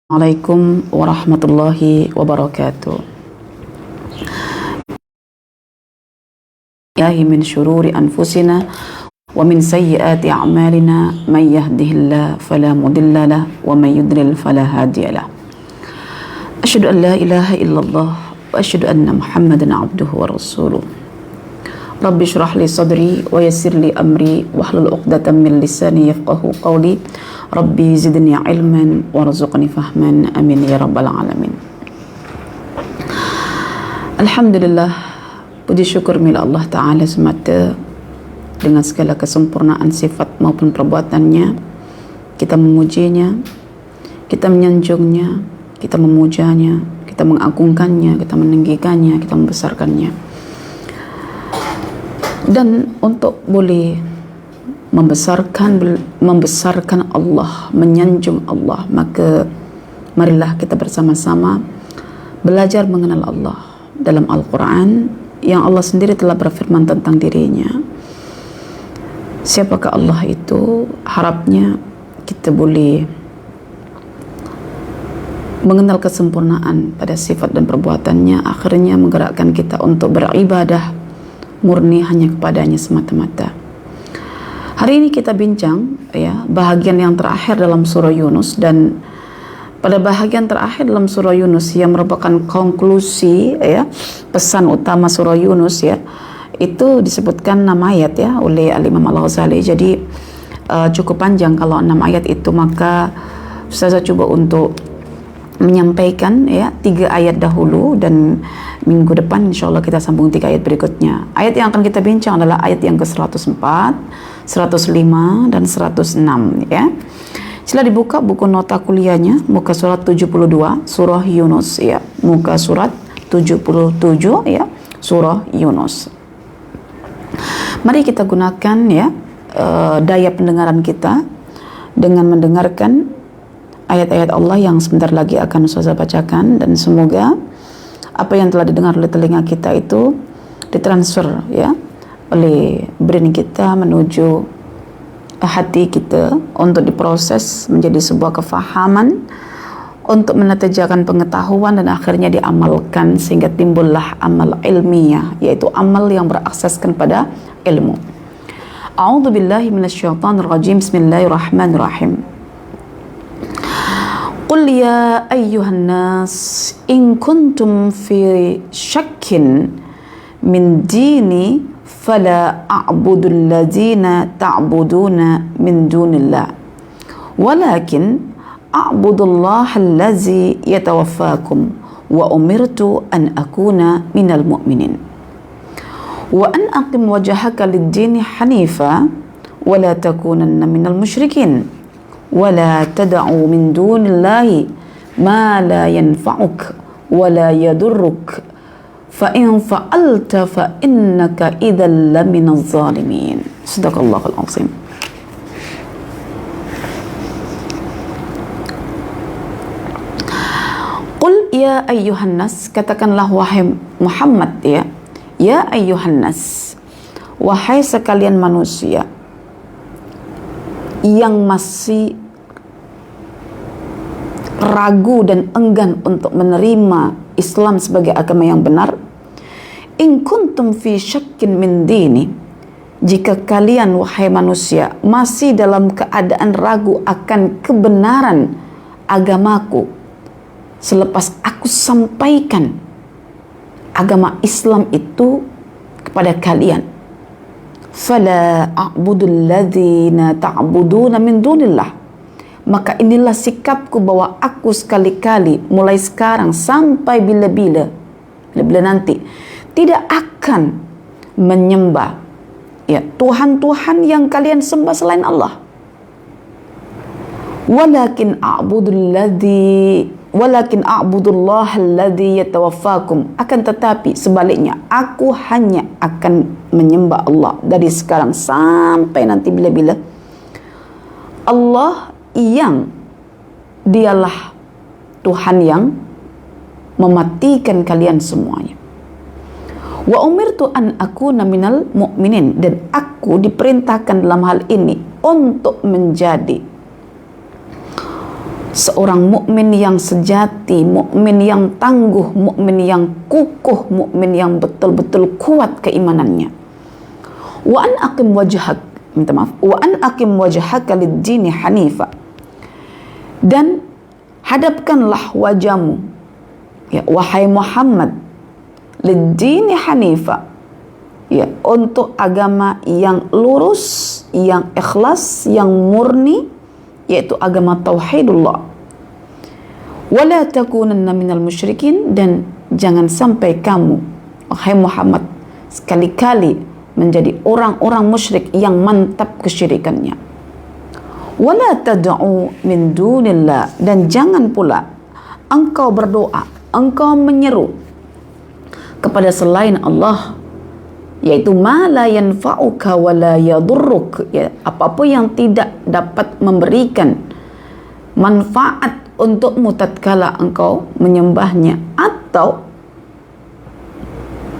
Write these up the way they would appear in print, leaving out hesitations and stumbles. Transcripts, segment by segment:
Assalamualaikum warahmatullahi wabarakatuh. Yahi min syururi anfusina wa min sayyiati a'malina man yahdihillahu fala mudilla lahu wa man yudlil fala hadiya lahu. Asyhadu an la ilaha illallah wa asyhadu anna Muhammadan abduhu wa rasuluh. Rabbi shrah li sadri wa yassir li amri wahlul 'uqdatam min lisani yafqahu qawli. Rabbi zidni ilman warzuqni fahman, amin ya rabbal alamin. Alhamdulillah, puji syukur milik Allah Ta'ala semata. Dengan segala kesempurnaan sifat maupun perbuatannya, kita memujinya, kita menyanjungnya, kita memujanya, kita mengagungkannya, kita meninggikannya, kita membesarkannya. Dan untuk boleh membesarkan Allah, menyanjung Allah, maka marilah kita bersama-sama belajar mengenal Allah dalam Al-Quran yang Allah sendiri telah berfirman tentang dirinya. Siapakah Allah itu? Harapnya kita boleh mengenal kesempurnaan pada sifat dan perbuatannya, akhirnya menggerakkan kita untuk beribadah murni hanya kepadanya semata-mata. Hari ini kita bincang bahagian yang terakhir dalam surah Yunus, dan pada bahagian terakhir dalam surah Yunus yang merupakan konklusi pesan utama surah Yunus itu disebutkan 6 ayat oleh Al-Imam Al-Ghazali. Jadi cukup panjang kalau 6 ayat itu, maka saya coba untuk menyampaikan 3 ayat dahulu, dan minggu depan insyaallah kita sambung 3 ayat berikutnya. Ayat yang akan kita bincang adalah ayat yang ke-104, 105 dan 106 Sila dibuka buku nota kuliahnya, muka surat 72 surah Yunus muka surat 77 surah Yunus. Mari kita gunakan daya pendengaran kita dengan mendengarkan ayat-ayat Allah yang sebentar lagi akan saya bacakan, dan semoga apa yang telah didengar oleh telinga kita itu ditransfer oleh brain kita menuju hati kita untuk diproses menjadi sebuah kefahaman, untuk menetajakan pengetahuan dan akhirnya diamalkan sehingga timbullah amal ilmiah, yaitu amal yang beraksaskan pada ilmu. A'udzubillahi minasyaitonir rajim. Bismillahirrahmanirrahim. Qul ya ayyuhan nas in kuntum fi syakkin min dini fala a'budu alladhina ta'buduna min dunillah walakin a'budu allaha alladhi yatawaffakum wa umirtu an akuna minal mu'minin wa an aqim wajhaka lid-dini hanifa wa la takunanna minal musyrikin wa la tad'u min dunillahi ma la yanfa'uk wa la yadurruk fa in fa'alta fa innaka idzal laminaz zalimin. Shadaqallahul azim. Qul ya ayyuhan nas, katakanlah wahai Muhammad ya ayyuhan nas, wahai sekalian manusia yang masih ragu dan enggan untuk menerima Islam sebagai agama yang benar. In kuntum fi syakkin min dini, jika kalian wahai manusia masih dalam keadaan ragu akan kebenaran agamaku selepas aku sampaikan agama Islam itu kepada kalian, fala a'budul ladzina ta'buduna min dunillah, maka inilah sikapku bahwa aku sekali-kali mulai sekarang sampai bila-bila nanti tidak akan menyembah Tuhan-Tuhan yang kalian sembah selain Allah. Walakin a'budullah alladhi yatawaffakum, akan tetapi sebaliknya aku hanya akan menyembah Allah dari sekarang sampai nanti bila-bila. Allah yang dialah Tuhan yang mematikan kalian semuanya. Wa umirtu an akuna minal mu'minin, dan aku diperintahkan dalam hal ini untuk menjadi seorang mukmin yang sejati, mukmin yang tangguh, mukmin yang kukuh, mukmin yang betul-betul kuat keimanannya. Wa an aqim wajhak, minta maaf, wa an aqim wajhaka lid-dini hanifa, dan hadapkanlah wajahmu, ya wahai Muhammad, lid-dini hanifa, ya untuk agama yang lurus, yang ikhlas, yang murni, yaitu agama tauhidullah. Wala takunanna minal musyrikin, dan jangan sampai kamu wahai Muhammad sekali-kali menjadi orang-orang musyrik yang mantap kesyirikannya. Wala tad'u min dunillah, dan jangan pula engkau berdoa, engkau menyeru kepada selain Allah, yaitu ma la yanfa'uka wa la yadurruk, ya, apa-apa yang tidak dapat memberikan manfaat untukmu tatkala engkau menyembahnya, atau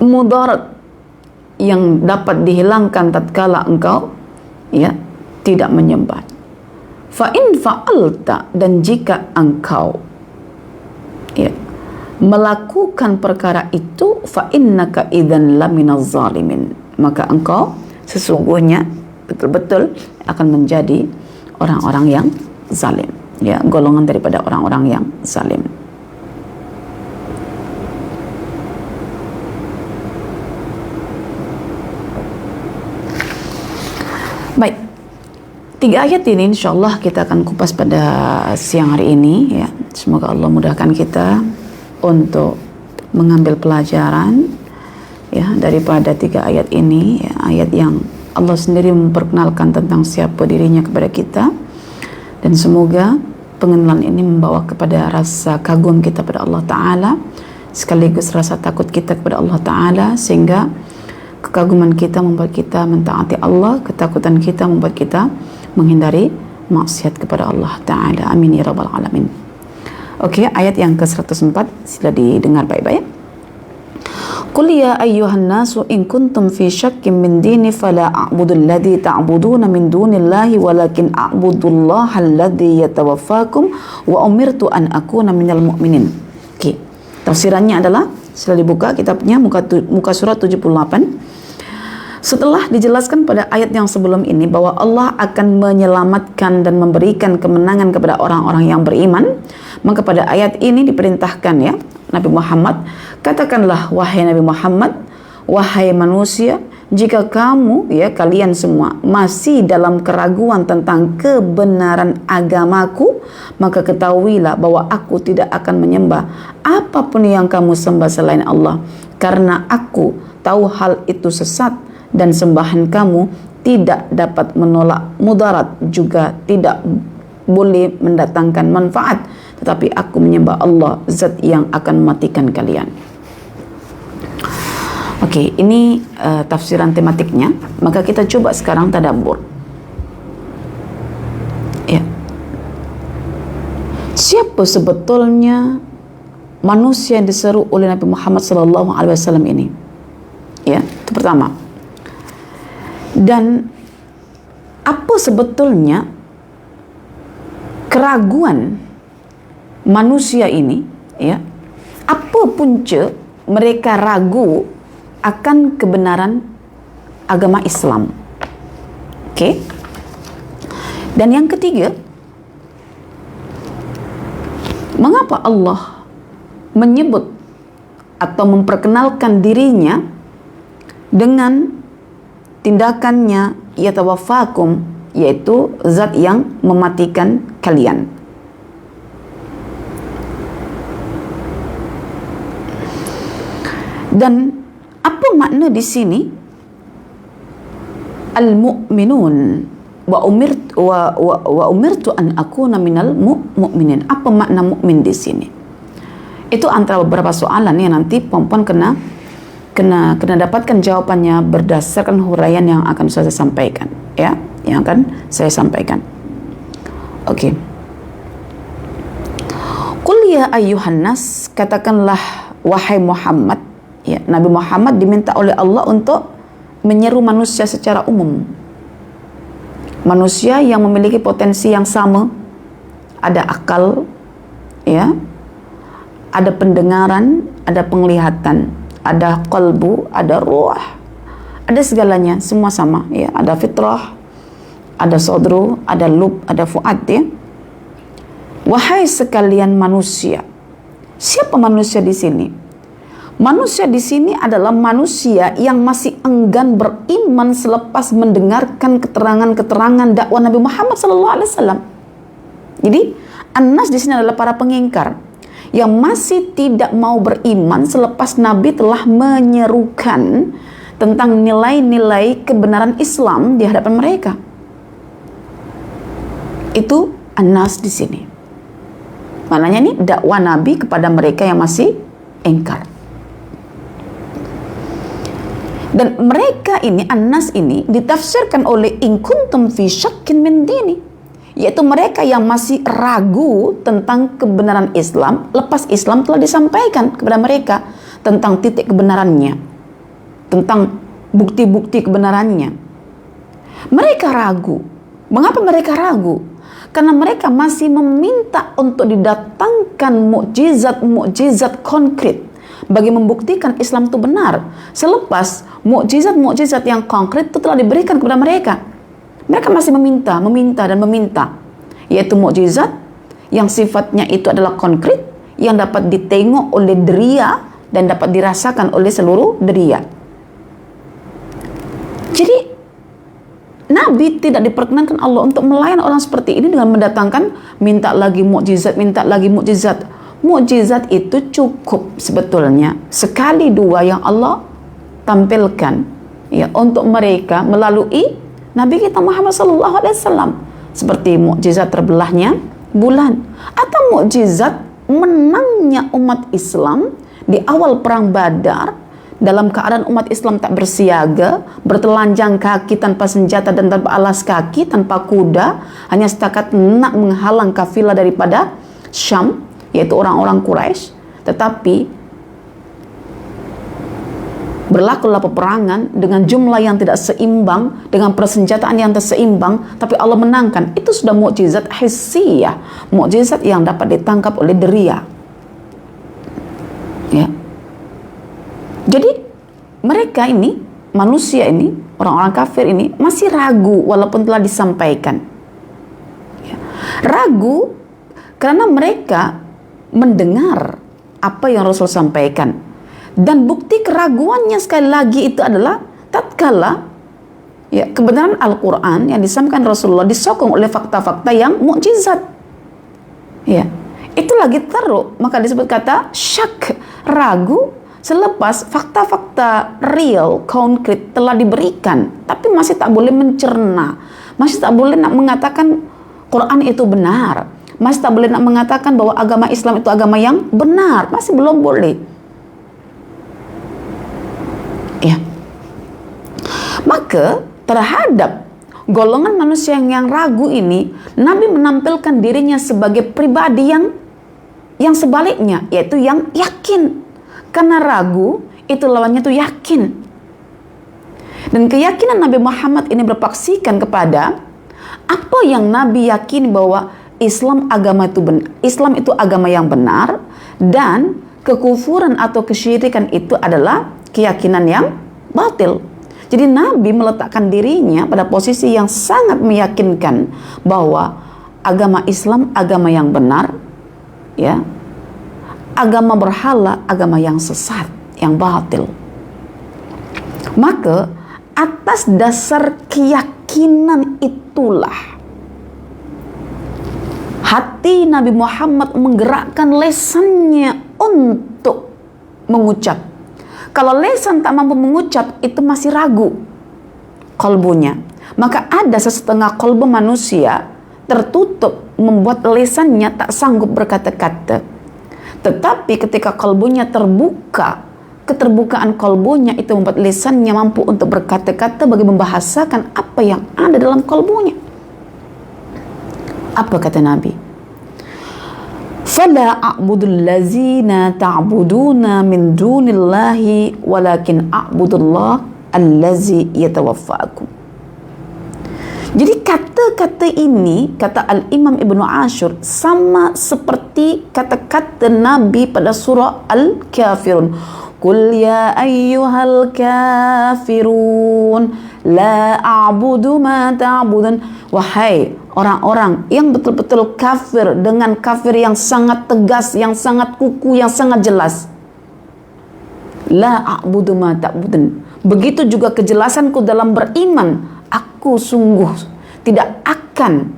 mudarat yang dapat dihilangkan tatkala engkau, ya, tidak menyembah. Fa in fa'alta, dan jika engkau, ya, melakukan perkara itu, fa innaka idzan laminaz zalimin, maka engkau sesungguhnya betul-betul akan menjadi orang-orang yang zalim, ya, golongan daripada orang-orang yang zalim. Baik, 3 ayat ini insyaallah kita akan kupas pada siang hari ini, ya. Semoga Allah mudahkan kita untuk mengambil pelajaran, ya, daripada 3 ayat ini, ya, ayat yang Allah sendiri memperkenalkan tentang siapa dirinya kepada kita, dan semoga pengenalan ini membawa kepada rasa kagum kita pada Allah Ta'ala, sekaligus rasa takut kita kepada Allah Ta'ala, sehingga kekaguman kita membuat kita mentaati Allah, ketakutan kita membuat kita menghindari maksiat kepada Allah Ta'ala. Amin ya rabbal alamin. Okey, ayat yang ke-104, sila didengar baik-baik. Qul ya ayyuhan nasu in kuntum fi syakkin min dini fala a'budu alladhi ta'buduna min dunillahi walakin a'budullaha alladhi yatawaffakum wa umirtu an akuna minal mu'minin. Okey, tafsirannya adalah, sila dibuka kitabnya, muka surat 78. Setelah dijelaskan pada ayat yang sebelum ini bahwa Allah akan menyelamatkan dan memberikan kemenangan kepada orang-orang yang beriman, maka pada ayat ini diperintahkan, ya, Nabi Muhammad, katakanlah wahai Nabi Muhammad, wahai manusia, jika kamu, ya, kalian semua masih dalam keraguan tentang kebenaran agamaku, maka ketahuilah bahwa aku tidak akan menyembah apapun yang kamu sembah selain Allah, karena aku tahu hal itu sesat, dan sembahan kamu tidak dapat menolak mudarat, juga tidak boleh mendatangkan manfaat, tetapi aku menyembah Allah, zat yang akan mematikan kalian. Okey, ini tafsiran tematiknya. Maka kita coba sekarang tadabbur, ya, siapa sebetulnya manusia yang diseru oleh Nabi Muhammad SAW ini? Ya, itu pertama. Dan apa sebetulnya keraguan manusia ini, ya, apa punca mereka ragu akan kebenaran agama Islam? Okey. Dan yang ketiga, mengapa Allah menyebut atau memperkenalkan dirinya dengan tindakannya yatawaffakum, yaitu zat yang mematikan kalian? Dan apa makna di sini al-mu'minun wa umirtu an akuna minal mu'minin? Apa makna mukmin di sini? Itu antara beberapa soalan yang nanti puan-puan kena dapatkan jawabannya berdasarkan huraian yang akan saya sampaikan, ya, yang akan saya sampaikan. Okey. Qul ya ayyuhan nas, katakanlah wahai Muhammad, ya, Nabi Muhammad diminta oleh Allah untuk menyeru manusia secara umum. Manusia yang memiliki potensi yang sama, ada akal, ya, ada pendengaran, ada penglihatan, ada qalbu, ada ruh, ada segalanya, semua sama, ya. Ada fitrah, ada sodru, ada lub, ada fuad, ya. Wahai sekalian manusia. Siapa manusia di sini? Manusia di sini adalah manusia yang masih enggan beriman selepas mendengarkan keterangan-keterangan dakwah Nabi Muhammad SAW. Jadi, An-Nas di sini adalah para pengingkar yang masih tidak mau beriman selepas Nabi telah menyerukan tentang nilai-nilai kebenaran Islam di hadapan mereka. Itu An-Nas di sini. Maknanya ini dakwah Nabi kepada mereka yang masih ingkar. Dan mereka ini, An-Nas ini ditafsirkan oleh in kuntum fi syakkin min dini, yaitu mereka yang masih ragu tentang kebenaran Islam lepas Islam telah disampaikan kepada mereka tentang titik kebenarannya, tentang bukti-bukti kebenarannya. Mereka ragu. Mengapa mereka ragu? Karena mereka masih meminta untuk didatangkan mukjizat-mukjizat konkret bagi membuktikan Islam itu benar. Selepas mukjizat-mukjizat yang konkret itu telah diberikan kepada mereka, mereka masih meminta dan meminta, yaitu mukjizat yang sifatnya itu adalah konkret, yang dapat ditengok oleh deria dan dapat dirasakan oleh seluruh deria. Jadi Nabi tidak diperkenankan Allah untuk melayan orang seperti ini dengan mendatangkan minta lagi mukjizat. Mukjizat itu cukup sebetulnya sekali dua yang Allah tampilkan, ya, untuk mereka melalui Nabi kita Muhammad SAW, seperti mukjizat terbelahnya bulan, atau mukjizat menangnya umat Islam di awal perang Badar dalam keadaan umat Islam tak bersiaga, bertelanjang kaki tanpa senjata dan tanpa alas kaki, tanpa kuda, hanya setakat nak menghalang kafilah daripada Syam, yaitu orang-orang Quraisy. Tetapi berlakulah peperangan dengan jumlah yang tidak seimbang, dengan persenjataan yang tak seimbang, tapi Allah menangkan. Itu sudah mukjizat hissiyah, mukjizat yang dapat ditangkap oleh deria, ya. Jadi mereka ini, manusia ini, orang-orang kafir ini masih ragu walaupun telah disampaikan, ya. Ragu karena mereka mendengar apa yang Rasul sampaikan, dan bukti keraguannya sekali lagi itu adalah tatkala, ya, kebenaran Al-Quran yang disampaikan Rasulullah disokong oleh fakta-fakta yang mukjizat, ya, itu lagi teruk, maka disebut kata syak, ragu, selepas fakta-fakta real, konkret telah diberikan, tapi masih tak boleh mencerna, masih tak boleh nak mengatakan Quran itu benar, masih tak boleh nak mengatakan bahwa agama Islam itu agama yang benar, masih belum boleh, ya. Maka terhadap golongan manusia yang ragu ini, Nabi menampilkan dirinya sebagai pribadi yang sebaliknya, yaitu yang yakin. Karena ragu itu lawannya itu yakin. Dan keyakinan Nabi Muhammad ini berpaksikan kepada apa yang Nabi yakini, bahwa Islam itu agama yang benar, dan kekufuran atau kesyirikan itu adalah keyakinan yang batil. Jadi Nabi meletakkan dirinya pada posisi yang sangat meyakinkan bahwa agama Islam agama yang benar, ya. Agama berhala, agama yang sesat, yang batil. Maka atas dasar keyakinan itulah hati Nabi Muhammad menggerakkan lesannya untuk mengucap. Kalau lesan tak mampu mengucap, itu masih ragu kalbunya. Maka ada setengah kalbu manusia tertutup, membuat lesannya tak sanggup berkata-kata. Tetapi ketika kalbunya terbuka, keterbukaan kalbunya itu membuat lisannya mampu untuk berkata-kata bagi membahasakan apa yang ada dalam kalbunya. Apa kata Nabi? Fala a'budul lazina ta'buduna min dunillahi walakin a'budullah allazi yatawaffakum. Jadi kata-kata ini, kata Al-Imam Ibnu Ashur, sama seperti kata-kata Nabi pada surah Al-Kafirun. Qul ya ayyuhal kafirun la a'budu ma ta'budun. Wahai orang-orang yang betul-betul kafir dengan kafir yang sangat tegas, yang sangat kuku, yang sangat jelas. La a'budu ma ta'budun. Begitu juga kejelasanku dalam beriman. Aku sungguh tidak akan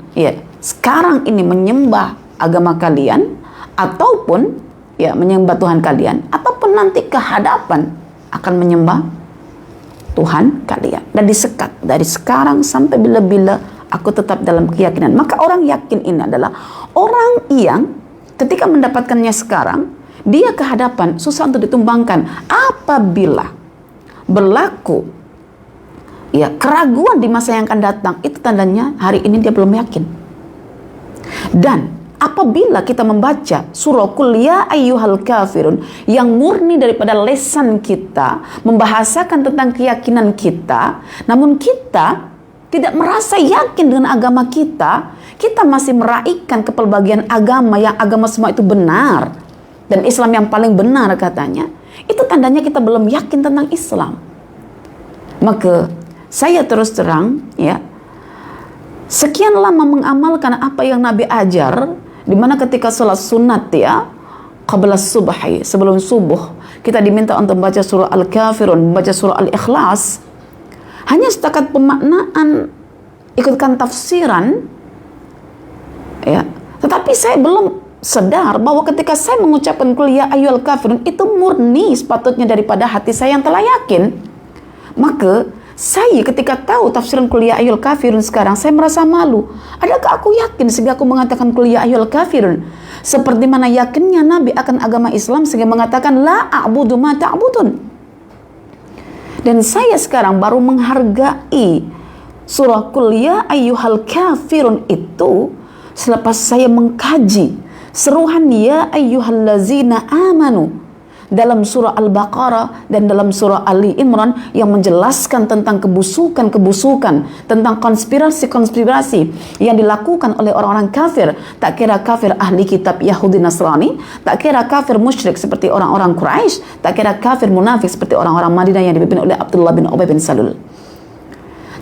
sekarang ini menyembah agama kalian, ataupun menyembah Tuhan kalian, ataupun nanti ke hadapan akan menyembah Tuhan kalian. Dan disekat dari sekarang sampai bila-bila aku tetap dalam keyakinan. Maka orang yakin ini adalah orang yang ketika mendapatkannya sekarang, dia ke hadapan susah untuk ditumbangkan. Apabila berlaku keraguan di masa yang akan datang, itu tandanya hari ini dia belum yakin. Dan apabila kita membaca surah Qul ya ayyuhal kafirun yang murni daripada lesan kita, membahasakan tentang keyakinan kita, namun kita tidak merasa yakin dengan agama kita, kita masih meraihkan kepelbagian agama, yang agama semua itu benar dan Islam yang paling benar katanya, itu tandanya kita belum yakin tentang Islam. Maka saya terus terang sekian lama mengamalkan apa yang Nabi ajar, di mana ketika sholat sunat qabla subhi, sebelum subuh, kita diminta untuk membaca surah Al-Kafirun, membaca surah Al-Ikhlas, hanya setakat pemaknaan, ikutkan tafsiran, tetapi saya belum sadar bahwa ketika saya mengucapkan Qul ya ayyuhal kafirun, itu murni sepatutnya daripada hati saya yang telah yakin. Maka saya ketika tahu tafsiran Qul ya ayyuhal kafirun sekarang, saya merasa malu. Adakah aku yakin sehingga aku mengatakan Qul ya ayyuhal kafirun? Seperti mana yakinnya Nabi akan agama Islam sehingga mengatakan la a'budu ma ta'budun. Dan saya sekarang baru menghargai surah Qul ya ayyuhal kafirun itu selepas saya mengkaji seruhan ya ayyuhallazina amanu dalam surah Al-Baqarah dan dalam surah Ali Imran, yang menjelaskan tentang kebusukan-kebusukan, tentang konspirasi-konspirasi yang dilakukan oleh orang-orang kafir, tak kira kafir ahli kitab Yahudi Nasrani, tak kira kafir musyrik seperti orang-orang Quraisy, tak kira kafir munafik seperti orang-orang Madinah yang dipimpin oleh Abdullah bin Ubay bin Salul.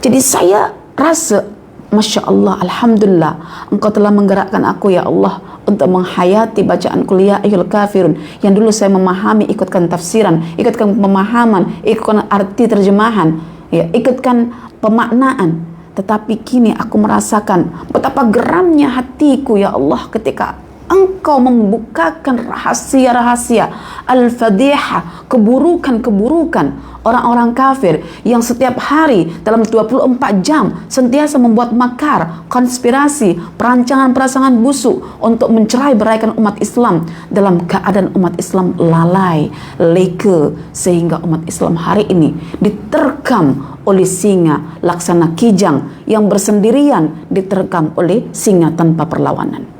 Jadi saya rasa, Masya Allah, Alhamdulillah, Engkau telah menggerakkan aku ya Allah untuk menghayati bacaan Qul ya ayyuhal kafirun yang dulu saya memahami, ikutkan tafsiran, ikutkan pemahaman, ikutkan arti terjemahan, ikutkan pemaknaan. Tetapi kini aku merasakan betapa geramnya hatiku ya Allah ketika Engkau membukakan rahasia-rahasia al-fadihah, keburukan-keburukan orang-orang kafir yang setiap hari dalam 24 jam sentiasa membuat makar, konspirasi, perancangan-perancangan busuk untuk mencerai-beraikan umat Islam dalam keadaan umat Islam lalai, leka, sehingga umat Islam hari ini diterkam oleh singa laksana kijang yang bersendirian, diterkam oleh singa tanpa perlawanan.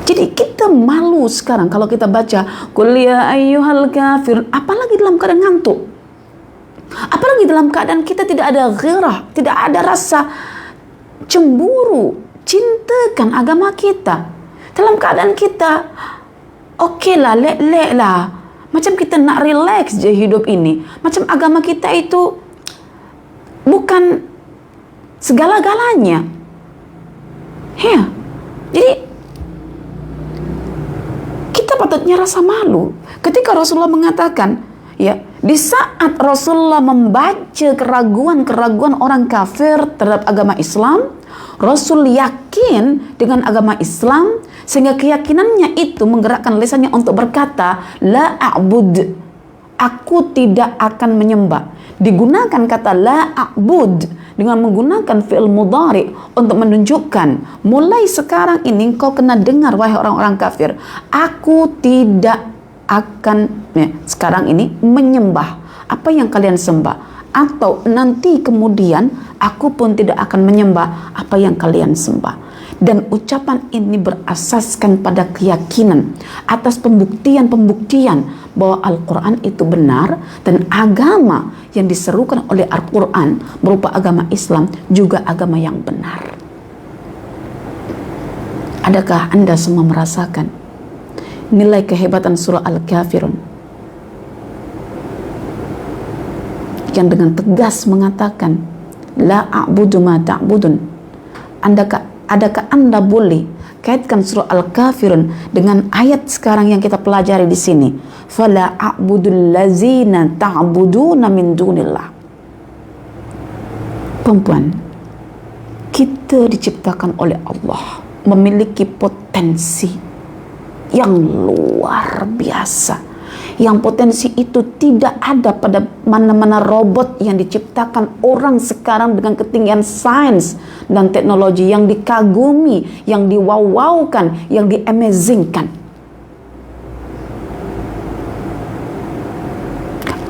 Jadi kita malu sekarang kalau kita baca Qul ya ayyuhal kafirun, apalagi dalam keadaan ngantuk, apalagi dalam keadaan kita tidak ada ghirah, tidak ada rasa cemburu, cintakan agama kita, dalam keadaan kita lah, lek lah, macam kita nak relax je hidup ini, macam agama kita itu bukan segala-galanya. Jadi kita patutnya rasa malu ketika Rasulullah mengatakan, di saat Rasulullah membaca keraguan-keraguan orang kafir terhadap agama Islam, Rasul yakin dengan agama Islam sehingga keyakinannya itu menggerakkan lisannya untuk berkata la a'bud, aku tidak akan menyembah. Digunakan kata la a'bud dengan menggunakan fi'il mudhari untuk menunjukkan mulai sekarang ini kau kena dengar wahai orang-orang kafir, aku tidak akan sekarang ini menyembah apa yang kalian sembah, atau nanti kemudian aku pun tidak akan menyembah apa yang kalian sembah. Dan ucapan ini berasaskan pada keyakinan atas pembuktian-pembuktian bahwa Al-Quran itu benar, dan agama yang diserukan oleh Al-Quran berupa agama Islam juga agama yang benar. Adakah Anda semua merasakan nilai kehebatan surah Al-Kafirun yang dengan tegas mengatakan la a'budu ma ta'budun? Adakah Anda boleh kaitkan surah Al-Kafirun dengan ayat sekarang yang kita pelajari di sini? Fala a'budul lazina ta'buduna min dunillah. Perempuan, kita diciptakan oleh Allah memiliki potensi yang luar biasa. Yang potensi itu tidak ada pada mana-mana robot yang diciptakan orang sekarang dengan ketinggian sains dan teknologi yang dikagumi, yang diwawaukan, yang di-amazingkan.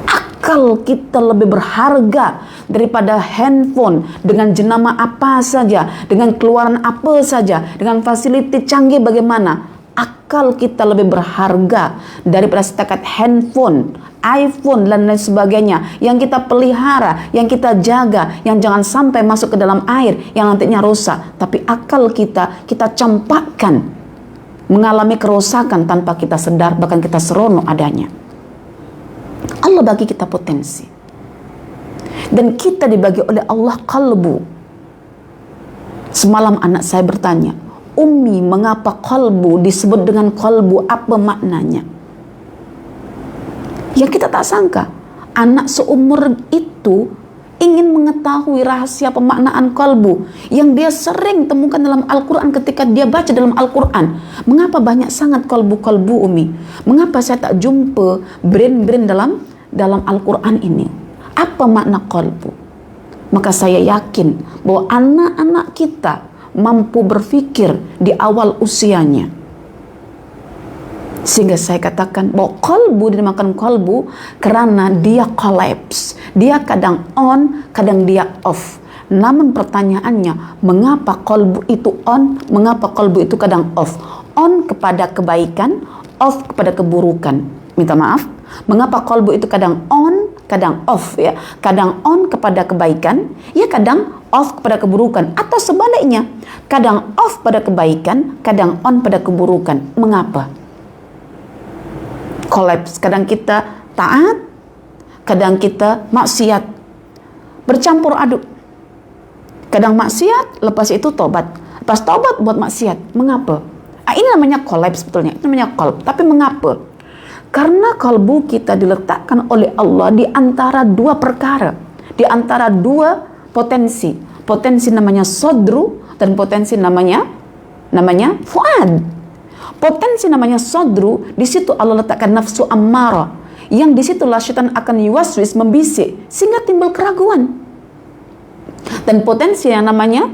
Akal kita lebih berharga daripada handphone dengan jenama apa saja, dengan keluaran apa saja, dengan fasilitas canggih bagaimana. Akal kita lebih berharga daripada setakat handphone, iPhone dan lain sebagainya yang kita pelihara, yang kita jaga, yang jangan sampai masuk ke dalam air yang nantinya rusak. Tapi akal kita campakkan mengalami kerusakan tanpa kita sadar, bahkan kita serono adanya. Allah bagi kita potensi, dan kita dibagi oleh Allah kalbu. Semalam anak saya bertanya, Ummi, mengapa kalbu disebut dengan kalbu? Apa maknanya? Yang kita tak sangka, anak seumur itu ingin mengetahui rahasia pemaknaan kalbu yang dia sering temukan dalam Al-Quran ketika dia baca dalam Al-Quran. Mengapa banyak sangat kalbu-kalbu, Umi? Mengapa saya tak jumpa brand-brand dalam Al-Quran ini? Apa makna kalbu? Maka saya yakin bahwa anak-anak kita mampu berfikir di awal usianya, sehingga saya katakan bahwa kalbu dinamakan kalbu karena dia collapse, dia kadang on, kadang dia off. Namun pertanyaannya, mengapa kalbu itu on, mengapa kalbu itu kadang off? On kepada kebaikan, off kepada keburukan. Minta maaf, mengapa kalbu itu kadang on, kadang off, ya? Kadang on kepada kebaikan, ya kadang off kepada keburukan, atau sebaliknya, kadang off pada kebaikan, kadang on pada keburukan. Mengapa? Collapse. Kadang kita taat, kadang kita maksiat, bercampur aduk. Kadang maksiat, lepas itu tobat, lepas tobat buat maksiat. Mengapa? Ini namanya collapse sebetulnya, ini namanya qalb. Tapi mengapa? Karena kalbu kita diletakkan oleh Allah di antara dua perkara, di antara dua potensi. Potensi namanya sodru dan potensi namanya fuad. Potensi namanya sodru, di situ Allah letakkan nafsu ammara, yang disitulah syaitan akan yuwaswis, membisik, sehingga timbul keraguan. Dan potensi yang namanya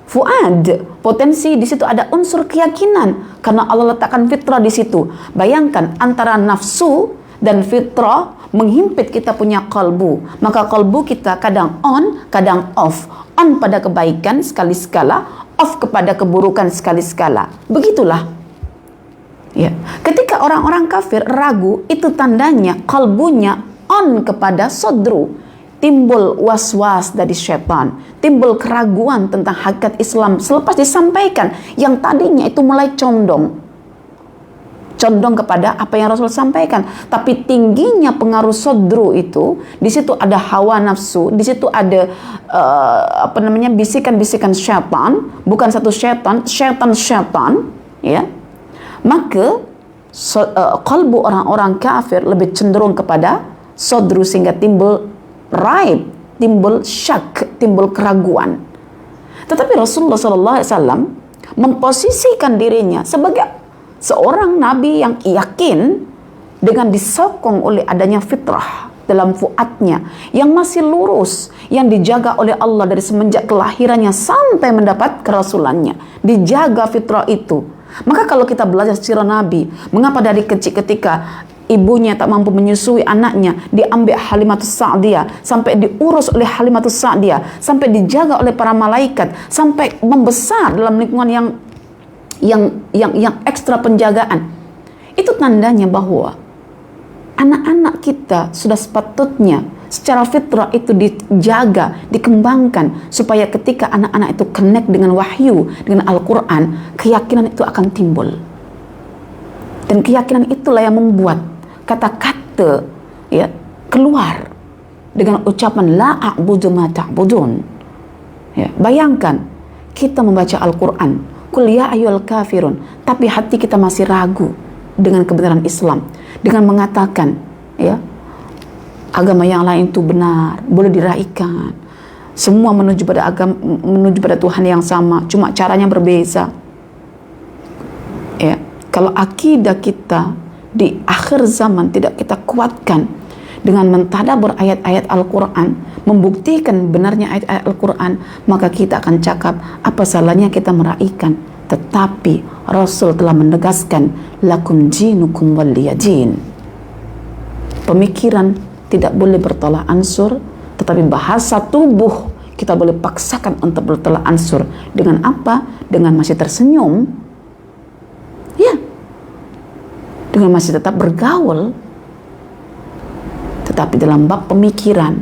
fuad, potensi di situ ada unsur keyakinan, karena Allah letakkan fitrah di situ. Bayangkan antara nafsu dan fitrah menghimpit kita punya kalbu, maka kalbu kita kadang on, kadang off. On pada kebaikan sekali-sekala, off kepada keburukan sekali-sekala. Begitulah. Ya, ketika orang-orang kafir ragu, itu tandanya kalbunya on kepada sodru. Timbul was-was dari syaitan, timbul keraguan tentang hakikat Islam selepas disampaikan yang tadinya itu mulai condong kepada apa yang Rasul sampaikan. Tapi tingginya pengaruh sodru itu, di situ ada hawa nafsu, di situ ada bisikan-bisikan syaitan, bukan satu syaitan, ya. Maka kalbu orang-orang kafir lebih cenderung kepada sodru, sehingga timbul raib, timbul syak, timbul keraguan. Tetapi Rasulullah SAW memposisikan dirinya sebagai seorang nabi yang yakin, dengan disokong oleh adanya fitrah dalam fuadnya yang masih lurus, yang dijaga oleh Allah dari semenjak kelahirannya sampai mendapat kerasulannya, dijaga fitrah itu. Maka kalau kita belajar sirah Nabi, mengapa dari kecil ketika ibunya tak mampu menyusui anaknya, diambil Halimatus Sa'diyah, sampai diurus oleh Halimatus Sa'diyah, sampai dijaga oleh para malaikat, sampai membesar dalam lingkungan yang ekstra penjagaan. Itu tandanya bahwa anak-anak kita sudah sepatutnya secara fitrah itu dijaga, dikembangkan, supaya ketika anak-anak itu connect dengan wahyu, dengan Al-Quran, keyakinan itu akan timbul. Dan keyakinan itulah yang membuat kata-kata ya keluar dengan ucapan la a'budu ma ta'budun. Ya, bayangkan kita membaca Al-Quran, qul ya ayyuhal kafirun, tapi hati kita masih ragu dengan kebenaran Islam, dengan mengatakan ya agama yang lain itu benar, boleh diraihkan, semua menuju pada Tuhan yang sama, cuma caranya berbeza. Ya, kalau akidah kita di akhir zaman tidak kita kuatkan dengan mentadabbur ayat-ayat Al-Quran, membuktikan benarnya ayat-ayat Al-Quran, maka kita akan cakap apa salahnya kita meraihkan. Tetapi Rasul telah menegaskan lakum jinukum waliyadin. Pemikiran tidak boleh bertolak ansur, tetapi bahasa tubuh kita boleh paksakan untuk bertolak ansur. Dengan apa? Dengan masih tersenyum, ya, dengan masih tetap bergaul, tetapi dalam bab pemikiran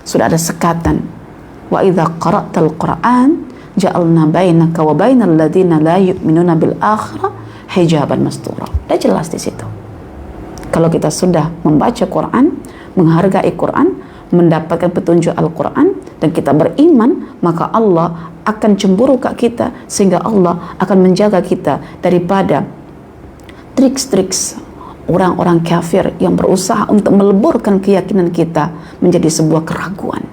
sudah ada sekatan. Wa idza qara'tal Qur'an ja'alna bainaka wa bainal ladzina la yu'minuna bil akhirah hijaban mastura. Sudah jelas di situ. Kalau kita sudah membaca Quran, menghargai Quran, mendapatkan petunjuk Al-Quran, dan kita beriman, maka Allah akan cemburu ke kita, sehingga Allah akan menjaga kita daripada trik-trik orang-orang kafir yang berusaha untuk meleburkan keyakinan kita menjadi sebuah keraguan.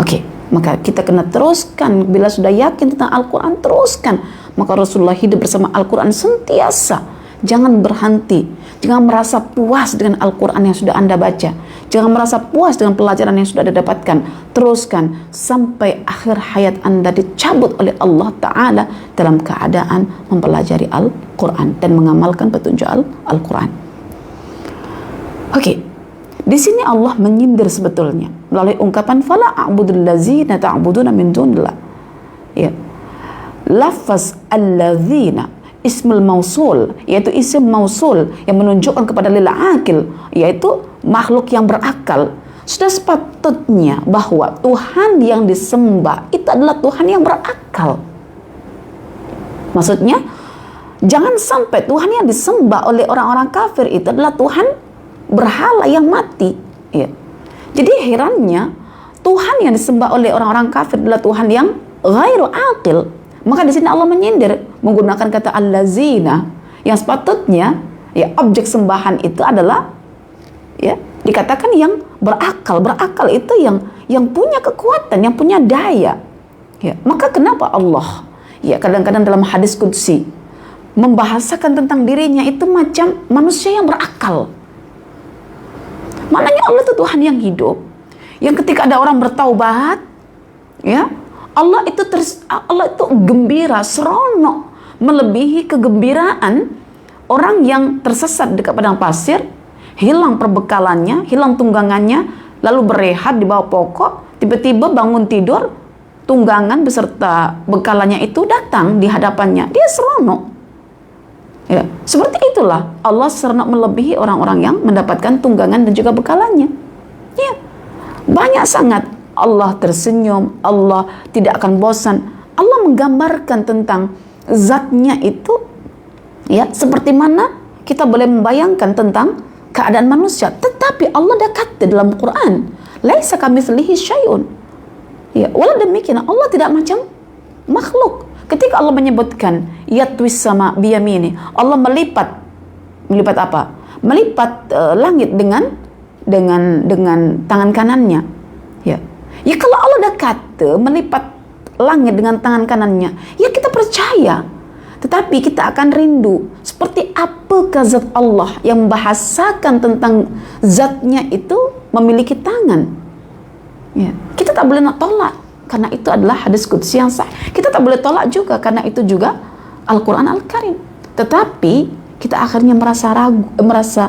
Oke, maka kita kena teruskan. Bila sudah yakin tentang Al-Quran, teruskan. Maka Rasulullah hidup bersama Al-Quran sentiasa. Jangan berhenti. Jangan merasa puas dengan Al-Quran yang sudah Anda baca. Jangan merasa puas dengan pelajaran yang sudah Anda dapatkan. Teruskan sampai akhir hayat Anda dicabut oleh Allah Ta'ala dalam keadaan mempelajari Al-Quran dan mengamalkan petunjuk Al-Quran. Oke, di sini Allah menyindir sebetulnya melalui ungkapan fala a'budul ladzina ta'buduna min dunillah. Ya. Lafaz alladzina ismul mausul, yaitu isim mausul yang menunjukkan kepada lil akil, yaitu makhluk yang berakal. Sudah sepatutnya bahwa Tuhan yang disembah itu adalah Tuhan yang berakal. Maksudnya, jangan sampai Tuhan yang disembah oleh orang-orang kafir itu adalah Tuhan berhala yang mati. Ya. Jadi herannya, Tuhan yang disembah oleh orang-orang kafir adalah Tuhan yang ghairu aqil. Maka di sini Allah menyindir menggunakan kata allazina, yang sepatutnya ya objek sembahan itu adalah ya dikatakan yang berakal. Berakal itu yang punya kekuatan, yang punya daya. Ya, maka kenapa Allah ya kadang-kadang dalam hadis qudsi membahasakan tentang dirinya itu macam manusia yang berakal. Maknanya Allah itu Tuhan yang hidup, yang ketika ada orang bertaubat, ya Allah itu gembira, seronok, melebihi kegembiraan orang yang tersesat dekat padang pasir, hilang perbekalannya, hilang tunggangannya, lalu berehat di bawah pokok, tiba-tiba bangun tidur, tunggangan beserta bekalannya itu datang di hadapannya, dia seronok. Ya, seperti itulah Allah seronok melebihi orang-orang yang mendapatkan tunggangan dan juga bekalannya. Ya, banyak sangat Allah tersenyum, Allah tidak akan bosan. Allah menggambarkan tentang zatnya itu ya seperti mana kita boleh membayangkan tentang keadaan manusia. Tetapi Allah dah kata dalam Quran, laisa kamitslihi syai'un. Ya, walau demikian Allah tidak macam makhluk. Ketika Allah menyebutkan yatwis sama biyamini, Allah melipat apa? Melipat langit dengan tangan kanannya. Ya. Ya kalau Allah dah kata melipat langit dengan tangan kanannya, ya kita percaya. Tetapi kita akan rindu seperti apakah zat Allah yang membahasakan tentang zatnya itu memiliki tangan. Ya. Kita tak boleh nak tolak karena itu adalah hadis qudsi yang sah. Kita tak boleh tolak juga karena itu juga Al-Quran Al-Karim. Tetapi kita akhirnya merasa ragu, merasa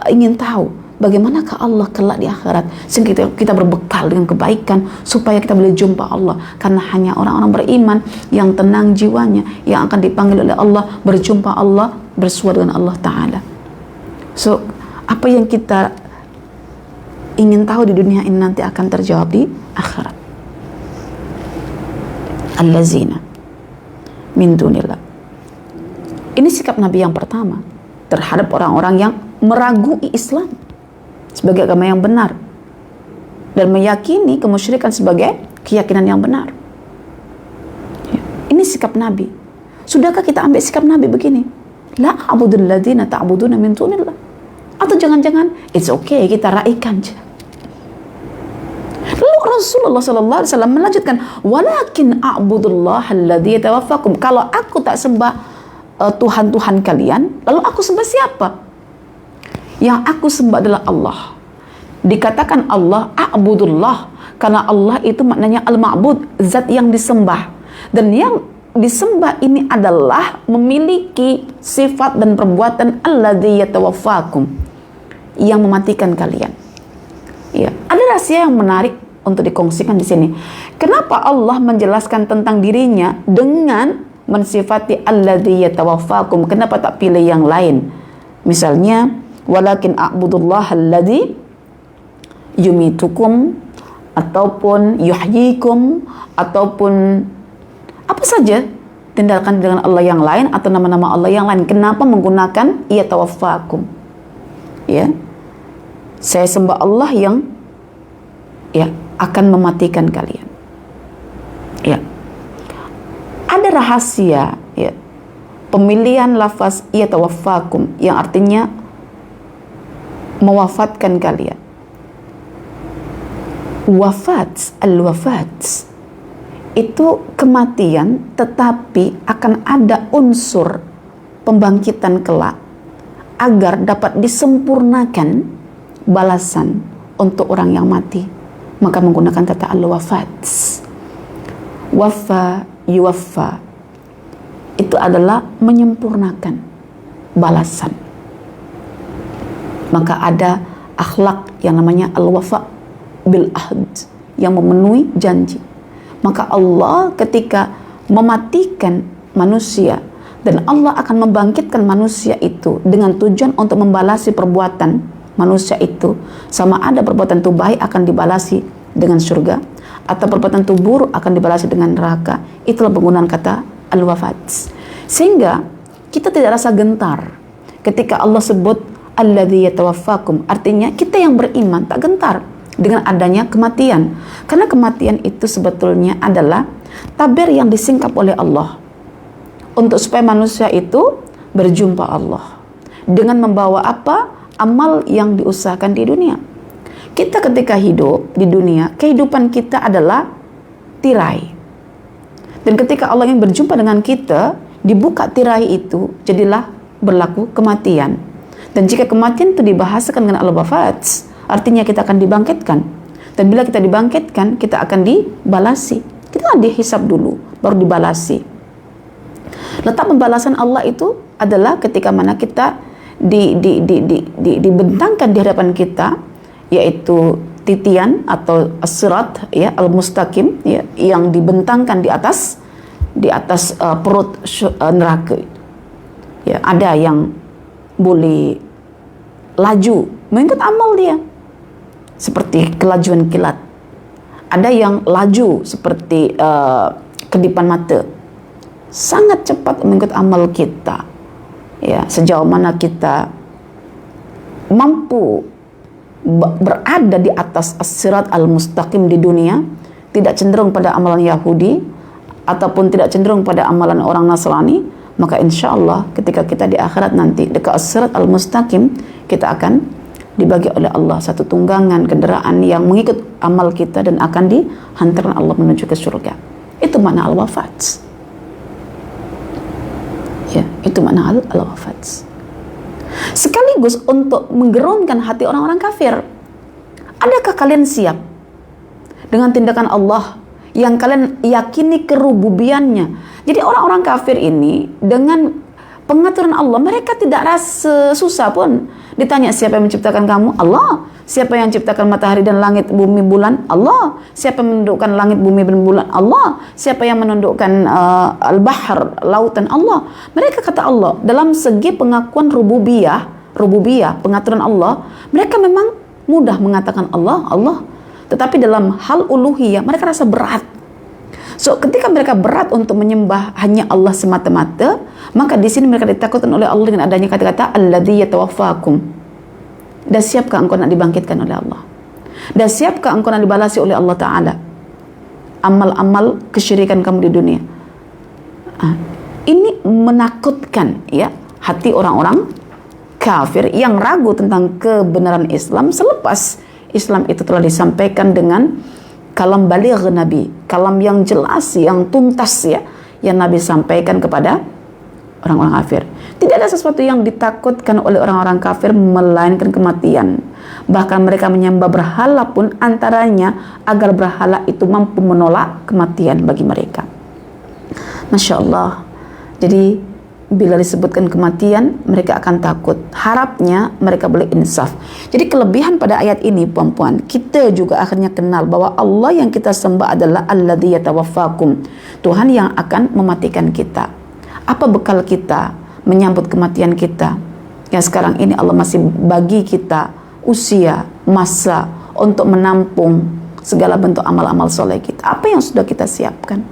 ingin tahu bagaimanakah Allah kelak di akhirat, sehingga kita berbekal dengan kebaikan supaya kita boleh jumpa Allah. Karena hanya orang-orang beriman yang tenang jiwanya yang akan dipanggil oleh Allah, berjumpa Allah, bersua dengan Allah Ta'ala. So, apa yang kita ingin tahu di dunia ini nanti akan terjawab di akhirat. Allazina min dunillah. Ini sikap Nabi yang pertama terhadap orang-orang yang meragui Islam sebagai agama yang benar dan meyakini kemusyrikan sebagai keyakinan yang benar. Ya. Ini sikap Nabi. Sudahkah kita ambil sikap Nabi begini? La a'budul ladzina ta'buduna min dunillah. Atau jangan-jangan it's okay, kita raikan aja. Lalu Rasulullah sallallahu alaihi wasallam melanjutkan, walakin a'budullah alladzi yatawaffakum. Kalau aku tak sembah Tuhan-Tuhan kalian, lalu aku sembah siapa? Yang aku sembah adalah Allah. Dikatakan Allah a'budullah karena Allah itu maknanya al-ma'bud, zat yang disembah. Dan yang disembah ini adalah memiliki sifat dan perbuatan alladzi yatawaffakum, yang mematikan kalian. Ya, ada rahasia yang menarik untuk dikongsikan di sini. Kenapa Allah menjelaskan tentang dirinya dengan mensifati alladzi yatawaffakum? Kenapa tak pilih yang lain? Misalnya, walakin a'budullah alladzi yumitukum, ataupun yuhyikum, ataupun apa saja tindakan dengan Allah yang lain atau nama-nama Allah yang lain. Kenapa menggunakan yatawaffakum? Ya, saya sembah Allah yang akan mematikan kalian. Ya, ada rahasia pemilihan lafaz yatawaffakum yang artinya mewafatkan kalian. Wafat, al-wafat itu kematian, tetapi akan ada unsur pembangkitan kelak agar dapat disempurnakan balasan untuk orang yang mati. Maka menggunakan kata al-wafat. Wafa, yuwaffa, itu adalah menyempurnakan balasan. Maka ada akhlak yang namanya al-wafa bil ahd, yang memenuhi janji. Maka Allah ketika mematikan manusia, dan Allah akan membangkitkan manusia itu dengan tujuan untuk membalasi perbuatan manusia itu, sama ada perbuatan itu baik akan dibalasi dengan surga, atau perbuatan itu buruk akan dibalasi dengan neraka. Itulah penggunaan kata al-wafat. Sehingga kita tidak rasa gentar ketika Allah sebut alladzi yatawaffakum. Artinya kita yang beriman tak gentar dengan adanya kematian, karena kematian itu sebetulnya adalah tabir yang disingkap oleh Allah untuk supaya manusia itu berjumpa Allah dengan membawa apa? Amal yang diusahakan di dunia. Kita ketika hidup di dunia, kehidupan kita adalah tirai. Dan ketika Allah ingin berjumpa dengan kita, dibuka tirai itu, jadilah berlaku kematian. Dan jika kematian itu dibahasakan dengan al-wafat, artinya kita akan dibangkitkan. Dan bila kita dibangkitkan, kita akan dibalasi. Kita akan dihisab dulu, baru dibalasi. Letak pembalasan Allah itu adalah ketika mana kita dibentangkan di hadapan kita, yaitu titian atau as-sirat al-mustaqim yang dibentangkan di atas perut neraka. Ya, ada yang boleh laju mengikut amal dia seperti kelajuan kilat. Ada yang laju seperti kedipan mata. Sangat cepat mengikut amal kita. Ya, sejauh mana kita mampu berada di atas as-sirat al-mustaqim di dunia, tidak cenderung pada amalan Yahudi ataupun tidak cenderung pada amalan orang Nasrani, maka insya Allah ketika kita di akhirat nanti dekat as-sirat al-mustaqim, kita akan dibagi oleh Allah satu tunggangan kendaraan yang mengikut amal kita dan akan dihantarkan Allah menuju ke surga. Itu makna al-wafat. Ya, itu makna al-wafat. Sekaligus untuk menggerunkan hati orang-orang kafir. Adakah kalian siap dengan tindakan Allah yang kalian yakini kerububiannya? Jadi orang-orang kafir ini dengan pengaturan Allah, mereka tidak rasa susah pun. Ditanya siapa yang menciptakan kamu? Allah. Siapa yang menciptakan matahari dan langit, bumi, bulan? Allah. Siapa yang menundukkan langit, bumi, dan bulan? Allah. Siapa yang menundukkan al-bahr, lautan? Allah. Mereka kata Allah, dalam segi pengakuan rububiyah, pengaturan Allah, mereka memang mudah mengatakan Allah, Allah. Tetapi dalam hal uluhiyah, mereka rasa berat. So, ketika mereka berat untuk menyembah hanya Allah semata-mata, maka di sini mereka ditakutkan oleh Allah dengan adanya kata-kata alladzi yatawaffakum. Dah siapkah engkau nak dibangkitkan oleh Allah? Dah siapkah engkau nak dibalasi oleh Allah Ta'ala amal-amal kesyirikan kamu di dunia? Ini menakutkan ya hati orang-orang kafir yang ragu tentang kebenaran Islam selepas Islam itu telah disampaikan dengan kalam baligh Nabi, kalam yang jelas, yang tuntas ya, yang Nabi sampaikan kepada orang-orang kafir. Tidak ada sesuatu yang ditakutkan oleh orang-orang kafir melainkan kematian. Bahkan mereka menyembah berhala pun antaranya agar berhala itu mampu menolak kematian bagi mereka. Masya Allah. Jadi bila disebutkan kematian, mereka akan takut. Harapnya mereka boleh insaf. Jadi kelebihan pada ayat ini, puan-puan, kita juga akhirnya kenal bahwa Allah yang kita sembah adalah alladzi yatawaffakum, Tuhan yang akan mematikan kita. Apa bekal kita menyambut kematian kita? Yang sekarang ini Allah masih bagi kita usia, masa untuk menampung segala bentuk amal-amal soleh kita. Apa yang sudah kita siapkan?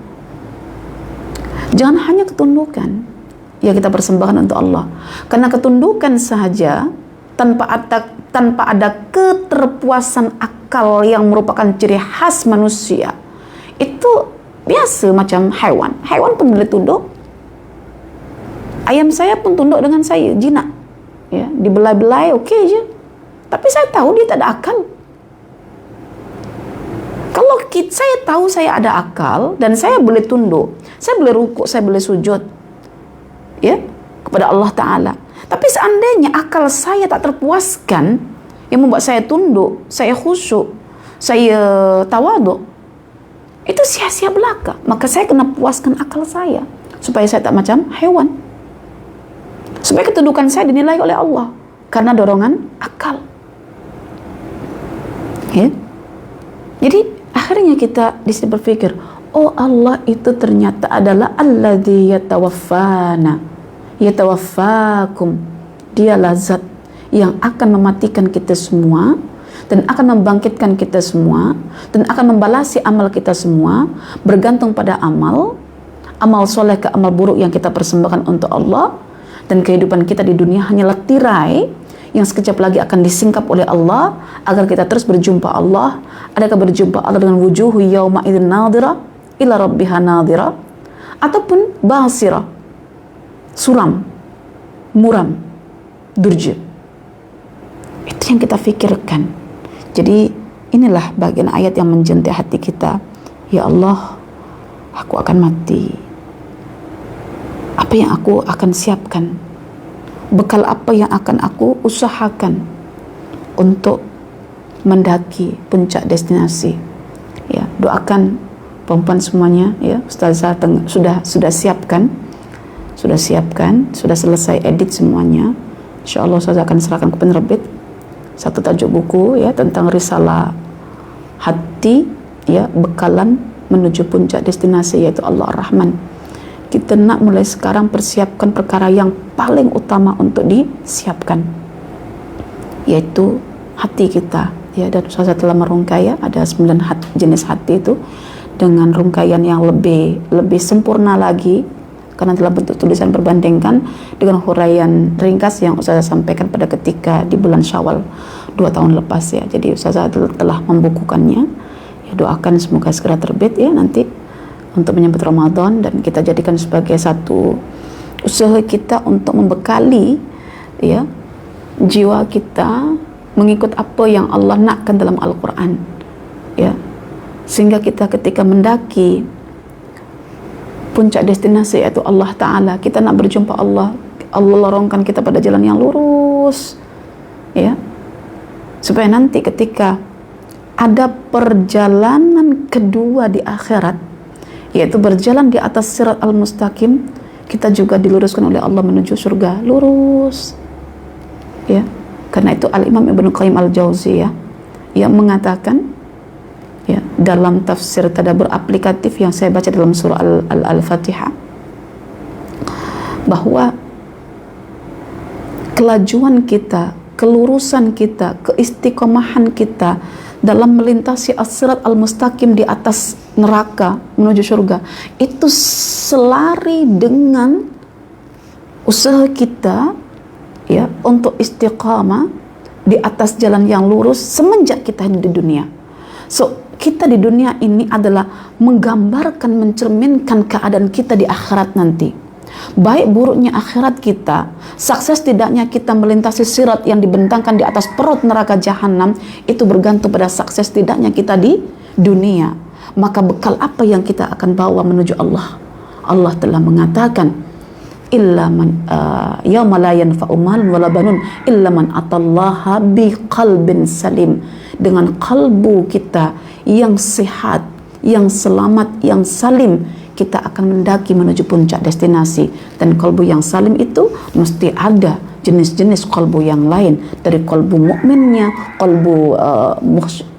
Jangan hanya ketundukan ya kita persembahkan untuk Allah, karena ketundukan saja tanpa ada keterpuasan akal yang merupakan ciri khas manusia itu biasa macam hewan pun boleh tunduk. Ayam saya pun tunduk dengan saya, jinak ya, dibelai-belai okey je, tapi saya tahu dia tak ada akal. Kalau saya tahu saya ada akal dan saya boleh tunduk, saya boleh rukuk, saya boleh sujud ya kepada Allah Ta'ala, tapi seandainya akal saya tak terpuaskan yang membuat saya tunduk, saya khusyuk, saya tawaduk, itu sia-sia belaka. Maka saya kena puaskan akal saya supaya saya tak macam hewan, supaya ketundukan saya dinilai oleh Allah karena dorongan akal ya. Jadi akhirnya kita di sini berpikir, oh Allah itu ternyata adalah alladzi yatawaffakum. Dialah zat yang akan mematikan kita semua dan akan membangkitkan kita semua dan akan membalasi amal kita semua bergantung pada amal soleh ke amal buruk yang kita persembahkan untuk Allah. Dan kehidupan kita di dunia hanyalah tirai yang sekejap lagi akan disingkap oleh Allah agar kita terus berjumpa Allah. Adakah berjumpa Allah dengan wujuhu yauma idzin nadhira ila rabbiha nadhira, ataupun basira, suram, muram, durja. Itu yang kita fikirkan. Jadi inilah bagian ayat yang menjentik hati kita. Ya Allah, aku akan mati. Apa yang aku akan siapkan? Bekal apa yang akan aku usahakan untuk mendaki puncak destinasi? Ya, doakan perempuan semuanya ya. Ustazah sudah siapkan, sudah selesai edit semuanya. InsyaAllah Ustazah akan serahkan ke penerbit satu tajuk buku ya tentang risalah hati ya, bekalan menuju puncak destinasi yaitu Allah Ar-Rahman. Kita nak mulai sekarang persiapkan perkara yang paling utama untuk disiapkan, yaitu hati kita ya. Dan Ustazah telah merungkai ya, ada 9 jenis hati itu dengan rungkaian yang lebih sempurna lagi, karena dalam bentuk tulisan berbandingkan dengan huraian ringkas yang Ustazah sampaikan pada ketika di bulan Syawal 2 tahun lepas ya. Jadi Ustazah telah membukukannya ya. Doakan semoga segera terbit ya nanti untuk menyambut Ramadan, dan kita jadikan sebagai satu usaha kita untuk membekali ya jiwa kita mengikut apa yang Allah nakkan dalam Al-Quran ya, sehingga kita ketika mendaki puncak destinasi yaitu Allah Ta'ala, kita nak berjumpa Allah, Allah lorongkan kita pada jalan yang lurus ya, supaya nanti ketika ada perjalanan kedua di akhirat, yaitu berjalan di atas sirat al-mustaqim, kita juga diluruskan oleh Allah menuju surga, lurus. Ya, karena itu Al-Imam Ibnu Qayyim Al-Jauziyah yang mengatakan, ya, dalam tafsir tadabbur aplikatif yang saya baca dalam surah Al-Fatihah, bahwa kelajuan kita, kelurusan kita, keistiqomahan kita dalam melintasi as-sirat al-mustaqim di atas neraka menuju surga itu selari dengan usaha kita, ya, untuk istiqamah di atas jalan yang lurus semenjak kita di dunia. So, kita di dunia ini adalah menggambarkan, mencerminkan keadaan kita di akhirat nanti. Baik buruknya akhirat kita, sukses tidaknya kita melintasi sirat yang dibentangkan di atas perut neraka jahanam, itu bergantung pada sukses tidaknya kita di dunia. Maka bekal apa yang kita akan bawa menuju Allah? Allah telah mengatakan, illa man yauma la yanfa'u malun wala banun illa man atallaha biqalbin salim. Dengan kalbu kita yang sehat, yang selamat, yang salim, kita akan mendaki menuju puncak destinasi. Dan kalbu yang salim itu mesti ada jenis-jenis kalbu yang lain, dari kalbu mukminnya, kalbu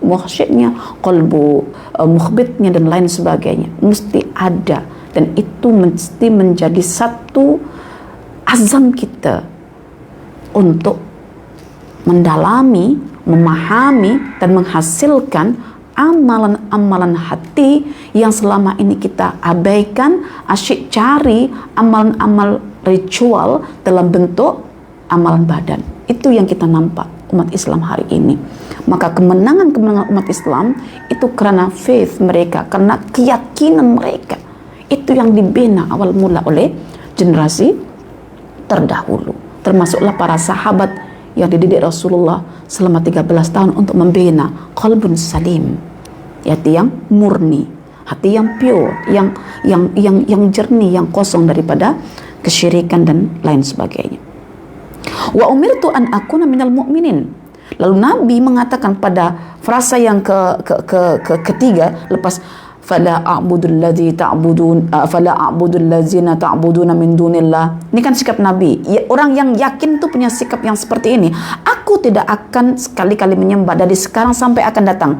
muhsyidnya, kalbu mukhbitnya, dan lain sebagainya. Mesti ada, dan itu mesti menjadi satu azam kita untuk mendalami, memahami, dan menghasilkan amalan-amalan hati yang selama ini kita abaikan, asyik cari amalan-amal ritual dalam bentuk amalan badan. Itu yang kita nampak umat Islam hari ini. Maka kemenangan-kemenangan umat Islam itu karena faith mereka, karena keyakinan mereka. Itu yang dibina awal mula oleh generasi terdahulu, termasuklah para sahabat yang dididik Rasulullah selama 13 tahun untuk membina qalbun salim, hati yang murni, hati yang pure, yang jernih, yang kosong daripada kesyirikan dan lain sebagainya. Wa umirtu an akuna minal mu'minin. Lalu Nabi mengatakan pada frasa yang ketiga lepas fala a'budul ladzi ta'budun fala a'budul ladzina ta'buduna min dunillah. Ini kan sikap Nabi. Ya, orang yang yakin tuh punya sikap yang seperti ini. Aku tidak akan sekali-kali menyembah dari sekarang sampai akan datang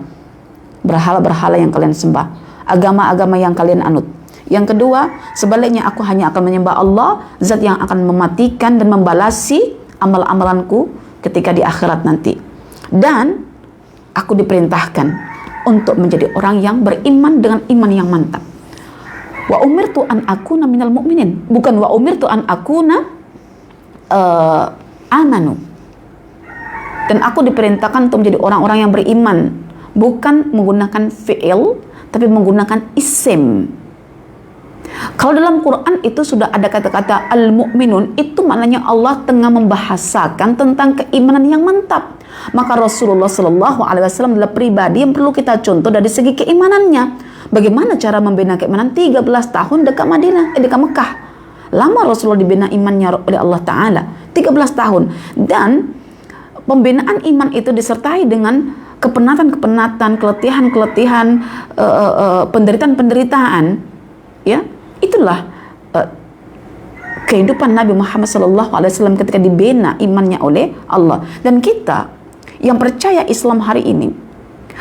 berhala-berhala yang kalian sembah, agama-agama yang kalian anut. Yang kedua, sebaliknya aku hanya akan menyembah Allah, zat yang akan mematikan dan membalasi amal-amalanku ketika di akhirat nanti. Dan aku diperintahkan untuk menjadi orang yang beriman dengan iman yang mantap. Wa umirtu an akuna minal mu'minin, bukan wa umirtu an akuna amanu. Dan aku diperintahkan untuk menjadi orang-orang yang beriman, bukan menggunakan fi'il tapi menggunakan isim. Kalau dalam Quran itu sudah ada kata-kata al-mu'minun, itu maknanya Allah tengah membahasakan tentang keimanan yang mantap. Maka Rasulullah Shallallahu Alaihi Wasallam adalah pribadi yang perlu kita contoh dari segi keimanannya. Bagaimana cara membina keimanan 13 tahun dekat Madinah, dekat Mekah. Lama Rasulullah dibina imannya oleh Allah Ta'ala, 13 tahun. Dan pembinaan iman itu disertai dengan kepenatan-kepenatan, keletihan-keletihan, penderitaan-penderitaan. Ya, itulah kehidupan Nabi Muhammad SAW ketika dibina imannya oleh Allah. Dan kita yang percaya Islam hari ini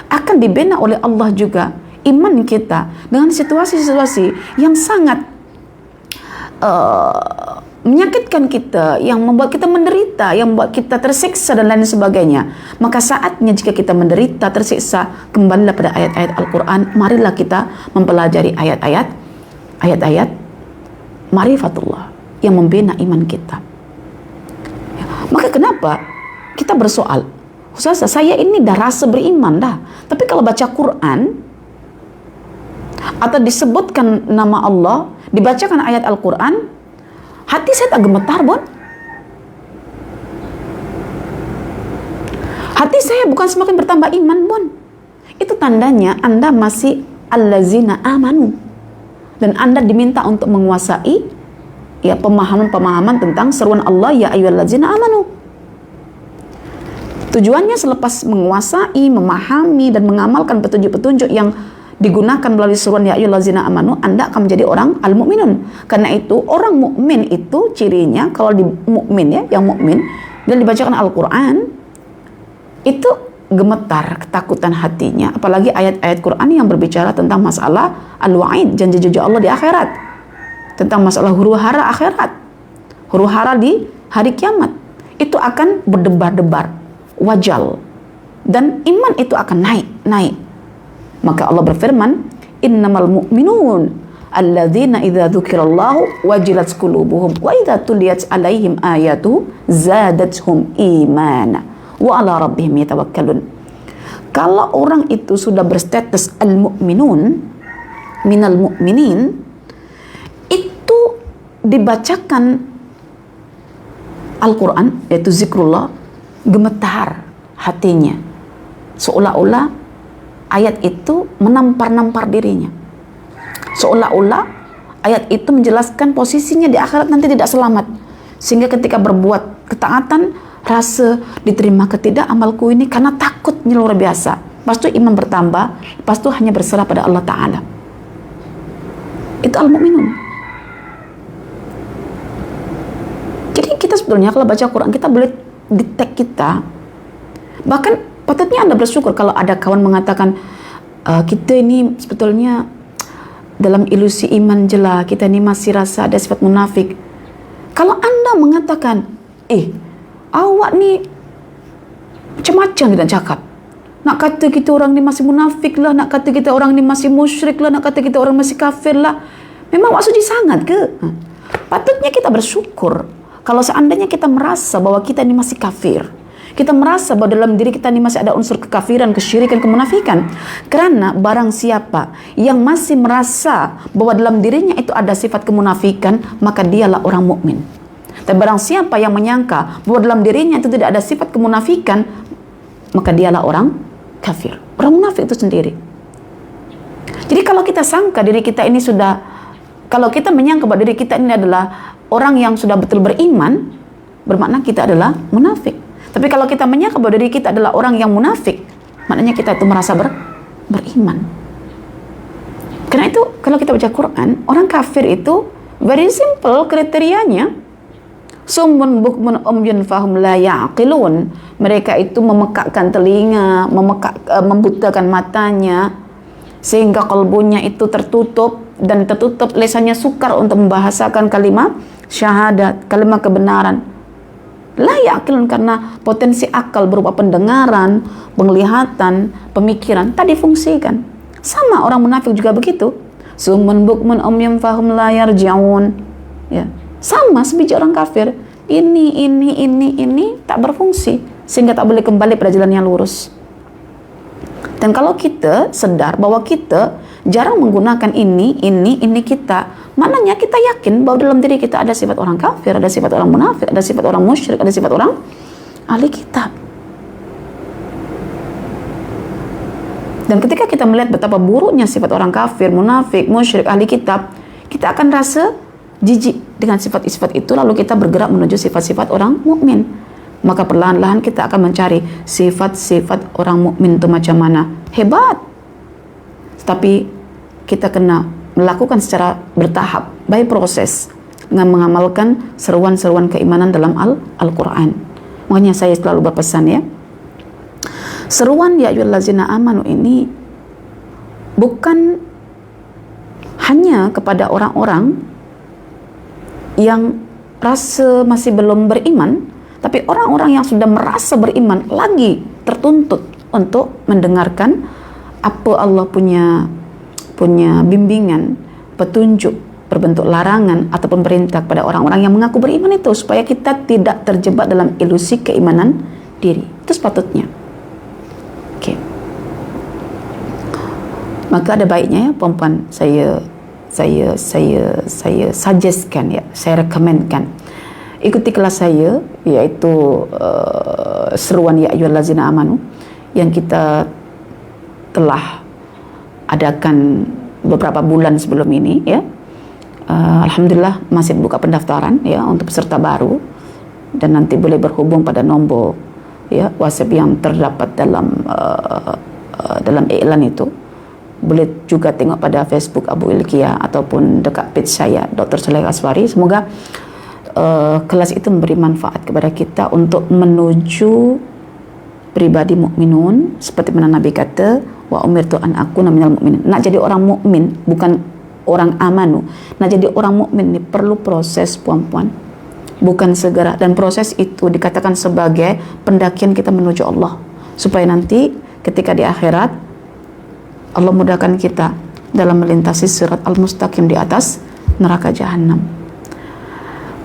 akan dibina oleh Allah juga iman kita dengan situasi-situasi yang sangat menyakitkan kita, yang membuat kita menderita, yang membuat kita tersiksa dan lain sebagainya. Maka saatnya jika kita menderita, tersiksa, kembalilah pada ayat-ayat Al-Quran. Marilah kita mempelajari ayat-ayat marifatullah yang membina iman kita. Maka kenapa kita bersoal, Ustaz, saya ini dah rasa beriman dah, tapi kalau baca Quran atau disebutkan nama Allah, dibacakan ayat Al-Quran, hati saya tak gemetar, Bon. Hati saya bukan semakin bertambah iman, Bon. Itu tandanya Anda masih allazina amanu, dan Anda diminta untuk menguasai ya pemahaman-pemahaman tentang seruan Allah, ya ayyuhallazina amanu. Tujuannya selepas menguasai, memahami, dan mengamalkan petunjuk-petunjuk yang digunakan melalui seruan ya ayyuhallazina amanu, Anda akan menjadi orang al-mu'minun. Karena itu orang mukmin itu cirinya, kalau di mukmin ya, yang mukmin dan dibacakan Al-Qur'an itu gemetar ketakutan hatinya, apalagi ayat-ayat Quran yang berbicara tentang masalah al-wa'id, janji-janji Allah di akhirat, tentang masalah huru-hara akhirat, huru-hara di hari kiamat, itu akan berdebar-debar, wajal, dan iman itu akan naik. Maka Allah berfirman, innamal mu'minun alladzina idza dzukirallahu wajilat qulubuhum wa idza tuliyat alaihim ayatu zadatuhum imana wa ala rabbihim yatawakkalun. Kalau orang itu sudah berstatus al-mu'minun minal mu'minin, itu dibacakan Al-Quran, yaitu zikrullah, gemetar hatinya, seolah-olah ayat itu menampar-nampar dirinya, seolah-olah ayat itu menjelaskan posisinya di akhirat nanti tidak selamat, sehingga ketika berbuat ketaatan rasa diterima ke tidak amalku ini, karena takutnya luar biasa. Pas itu iman bertambah, pas itu hanya berserah pada Allah Ta'ala. Itu al-mu'minun. Jadi kita sebetulnya kalau baca Quran, kita boleh detect kita. Bahkan patutnya Anda bersyukur kalau ada kawan mengatakan, kita ini sebetulnya dalam ilusi iman jelas, kita ini masih rasa ada sifat munafik. Kalau Anda mengatakan, awak ni macam-macam tidak cakap, nak kata kita orang ni masih munafik lah, nak kata kita orang ni masih musyrik lah, nak kata kita orang masih kafir lah, memang awak suci sangat ke? Patutnya kita bersyukur kalau seandainya kita merasa bahwa kita ini masih kafir, kita merasa bahwa dalam diri kita ini masih ada unsur kekafiran, kesyirikan, kemunafikan. Karena barang siapa yang masih merasa bahwa dalam dirinya itu ada sifat kemunafikan, maka dialah orang mukmin. Dan barang siapa yang menyangka bahwa dalam dirinya itu tidak ada sifat kemunafikan, maka dialah orang kafir. Orang munafik itu sendiri. Jadi kalau kita sangka diri kita ini sudah, kalau kita menyangka bahwa diri kita ini adalah orang yang sudah betul beriman, bermakna kita adalah munafik. Tapi kalau kita menyangka bahwa diri kita adalah orang yang munafik, maknanya kita itu merasa beriman. Karena itu kalau kita baca Quran, orang kafir itu very simple kriterianya. Summun bukmun umyun fahum la ya'qilun. Mereka itu memekakkan telinga, membutakan matanya, sehingga kalbunya itu tertutup, dan tertutup lisannya sukar untuk membahasakan kalimat syahadat, kalimat kebenaran. La ya'qilun, karena potensi akal berupa pendengaran, penglihatan, pemikiran tadi fungsikan. Sama orang munafik juga begitu. Summun bukmun umyun fahum la yarji'un. Ya. Sama sebiji orang kafir, ini tak berfungsi, sehingga tak boleh kembali pada jalan yang lurus. Dan kalau kita sadar bahwa kita jarang menggunakan ini kita, maknanya kita yakin bahwa dalam diri kita ada sifat orang kafir, ada sifat orang munafik, ada sifat orang musyrik, ada sifat orang ahli kitab. Dan ketika kita melihat betapa buruknya sifat orang kafir, munafik, musyrik, ahli kitab, kita akan rasa jijik dengan sifat-sifat itu, lalu kita bergerak menuju sifat-sifat orang mukmin. Maka perlahan-lahan kita akan mencari sifat-sifat orang mukmin itu macam mana. Hebat. Tapi kita kena melakukan secara bertahap, by proses, dengan mengamalkan seruan-seruan keimanan dalam Al-Quran. Makanya saya selalu berpesan ya, seruan ya ayyuhallazina amanu ini bukan hanya kepada orang-orang yang rasa masih belum beriman, tapi orang-orang yang sudah merasa beriman lagi tertuntut untuk mendengarkan apa Allah punya bimbingan, petunjuk berbentuk larangan ataupun perintah kepada orang-orang yang mengaku beriman itu, supaya kita tidak terjebak dalam ilusi keimanan diri. Itu sepatutnya. Oke. Maka ada baiknya ya perempuan, saya suggestkan ya, saya rekomendkan, ikuti kelas saya, yaitu seruan ya ayyuhallazina amanu yang kita telah adakan beberapa bulan sebelum ini ya. Alhamdulillah masih buka pendaftaran ya untuk peserta baru, dan nanti boleh berhubung pada nombor ya WhatsApp yang terdapat dalam iklan itu. boleh juga tengok pada Facebook Abu Ilkia ataupun dekat page saya Dr. Saleh Aswari. Semoga kelas itu memberi manfaat kepada kita untuk menuju pribadi mukminun, seperti mana Nabi kata, wa umirtu an akuna minal mukminin. Nak jadi orang mukmin, bukan orang amanu. Nak jadi orang mukmin ni perlu proses, puan-puan, bukan segera. Dan proses itu dikatakan sebagai pendakian kita menuju Allah, supaya nanti ketika di akhirat Allah mudahkan kita dalam melintasi sirat al-mustaqim di atas neraka jahanam.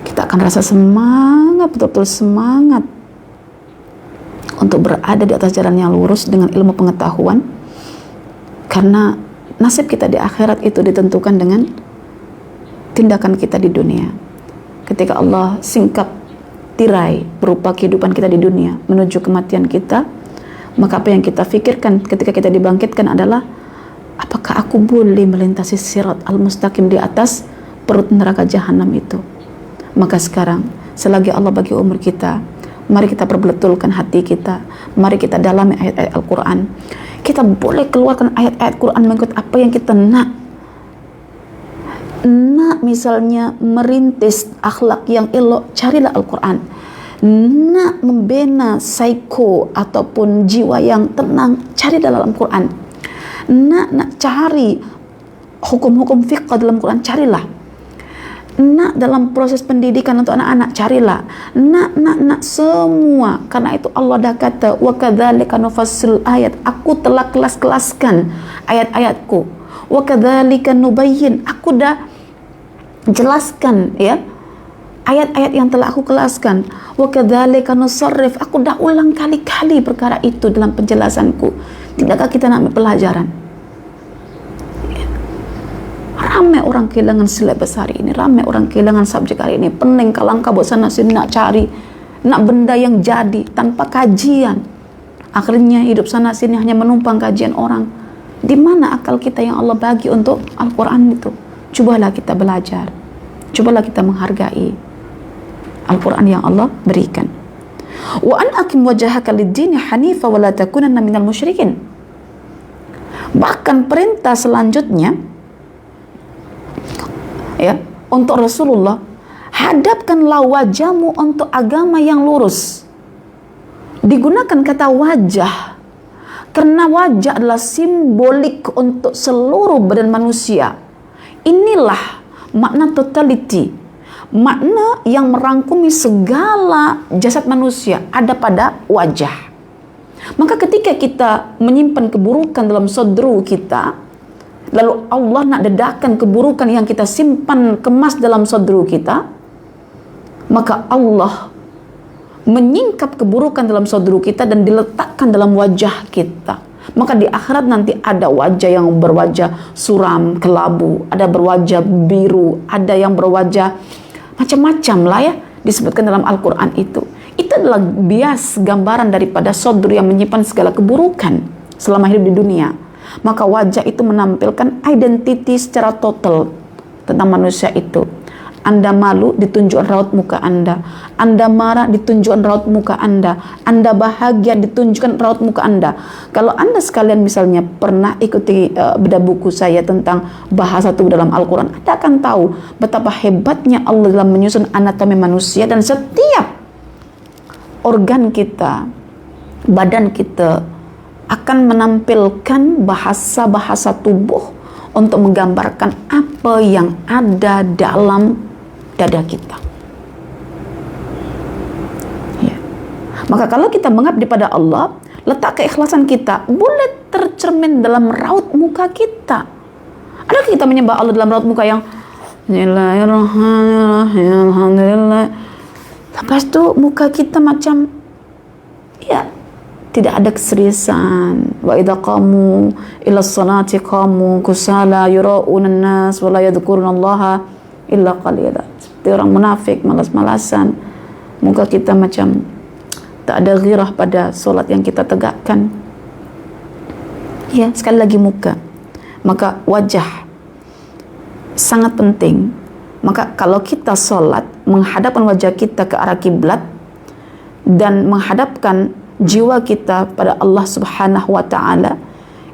Kita akan rasa semangat, betul-betul semangat untuk berada di atas jalan yang lurus dengan ilmu pengetahuan, karena nasib kita di akhirat itu ditentukan dengan tindakan kita di dunia. Ketika Allah singkap tirai berupa kehidupan kita di dunia menuju kematian kita, maka apa yang kita pikirkan ketika kita dibangkitkan adalah, apakah aku boleh melintasi sirat al-mustaqim di atas perut neraka jahanam itu? Maka sekarang, selagi Allah bagi umur kita, mari kita perbetulkan hati kita, mari kita dalami ayat-ayat Al-Quran. Kita boleh keluarkan ayat-ayat Quran mengikut apa yang kita nak. Nak misalnya merintis akhlak yang elok, carilah Al-Quran. Nak membina psycho ataupun jiwa yang tenang, cari dalam Al-Quran. Nak cari hukum-hukum fiqh dalam Quran, carilah. Nak dalam proses pendidikan untuk anak-anak, carilah. Nak semua. Karena itu Allah dah kata, wa kadzalika nufassil ayat, aku telah kelas-kelaskan ayat-ayatku. Wa kadzalika nubayyin, aku dah jelaskan ya ayat-ayat yang telah aku kelaskan. Wa kadzalika nusarrif, aku dah ulang kali-kali perkara itu dalam penjelasanku. Tidakkah kita nak ambil pelajaran? Ramai orang kehilangan silabus hari ini, ramai orang kehilangan subjek hari ini, pening kalangka buat sana sini nak cari, nak benda yang jadi tanpa kajian. Akhirnya hidup sana sini hanya menumpang kajian orang. Di mana akal kita yang Allah bagi untuk Al-Quran itu? Cubalah kita belajar, cubalah kita menghargai Al-Quran yang Allah berikan. Wa an aqim wajhaka lid-dini hanifa wa la takunanna minal musyrikin. Bahkan perintah selanjutnya ya, untuk Rasulullah, hadapkanlah wajahmu untuk agama yang lurus. Digunakan kata wajah karena wajah adalah simbolik untuk seluruh badan manusia. Inilah makna totality, makna yang merangkumi segala jasad manusia ada pada wajah. Maka ketika kita menyimpan keburukan dalam sadru kita, lalu Allah nak dedahkan keburukan yang kita simpan kemas dalam sadru kita, maka Allah menyingkap keburukan dalam sadru kita dan diletakkan dalam wajah kita. Maka di akhirat nanti ada wajah yang berwajah suram, kelabu, ada berwajah biru, ada yang berwajah macam-macam lah ya, disebutkan dalam Al-Quran itu. Itu adalah bias gambaran daripada sadru yang menyimpan segala keburukan selama hidup di dunia. Maka wajah itu menampilkan identiti secara total tentang manusia itu. Anda malu, ditunjukkan raut muka Anda. Anda marah, ditunjukkan raut muka Anda. Anda bahagia, ditunjukkan raut muka Anda. Kalau Anda sekalian misalnya pernah ikuti bedah buku saya tentang bahasa tubuh dalam Al-Quran, Anda akan tahu betapa hebatnya Allah dalam menyusun anatomi manusia, dan setiap organ kita, badan kita akan menampilkan bahasa-bahasa tubuh untuk menggambarkan apa yang ada dalam dada kita. Ya. Maka kalau kita mengabdi pada Allah, letak keikhlasan kita boleh tercermin dalam raut muka kita. Adakah kita menyembah Allah dalam raut muka yang Bismillahirrahmanirrahim, alhamdulillah, lepas itu muka kita macam ya tidak ada keseriusan. Wa idza qamu ila sholati qamu kusala yura'una an-nas wa la yadhkuruna Allah illa qalila. Seperti orang munafik, malas-malasan. Muka kita macam tak ada ghirah pada solat yang kita tegakkan. Ya, sekali lagi muka. Maka wajah sangat penting. Maka kalau kita solat, menghadapkan wajah kita ke arah kiblat dan menghadapkan jiwa kita pada Allah Subhanahu wa ta'ala,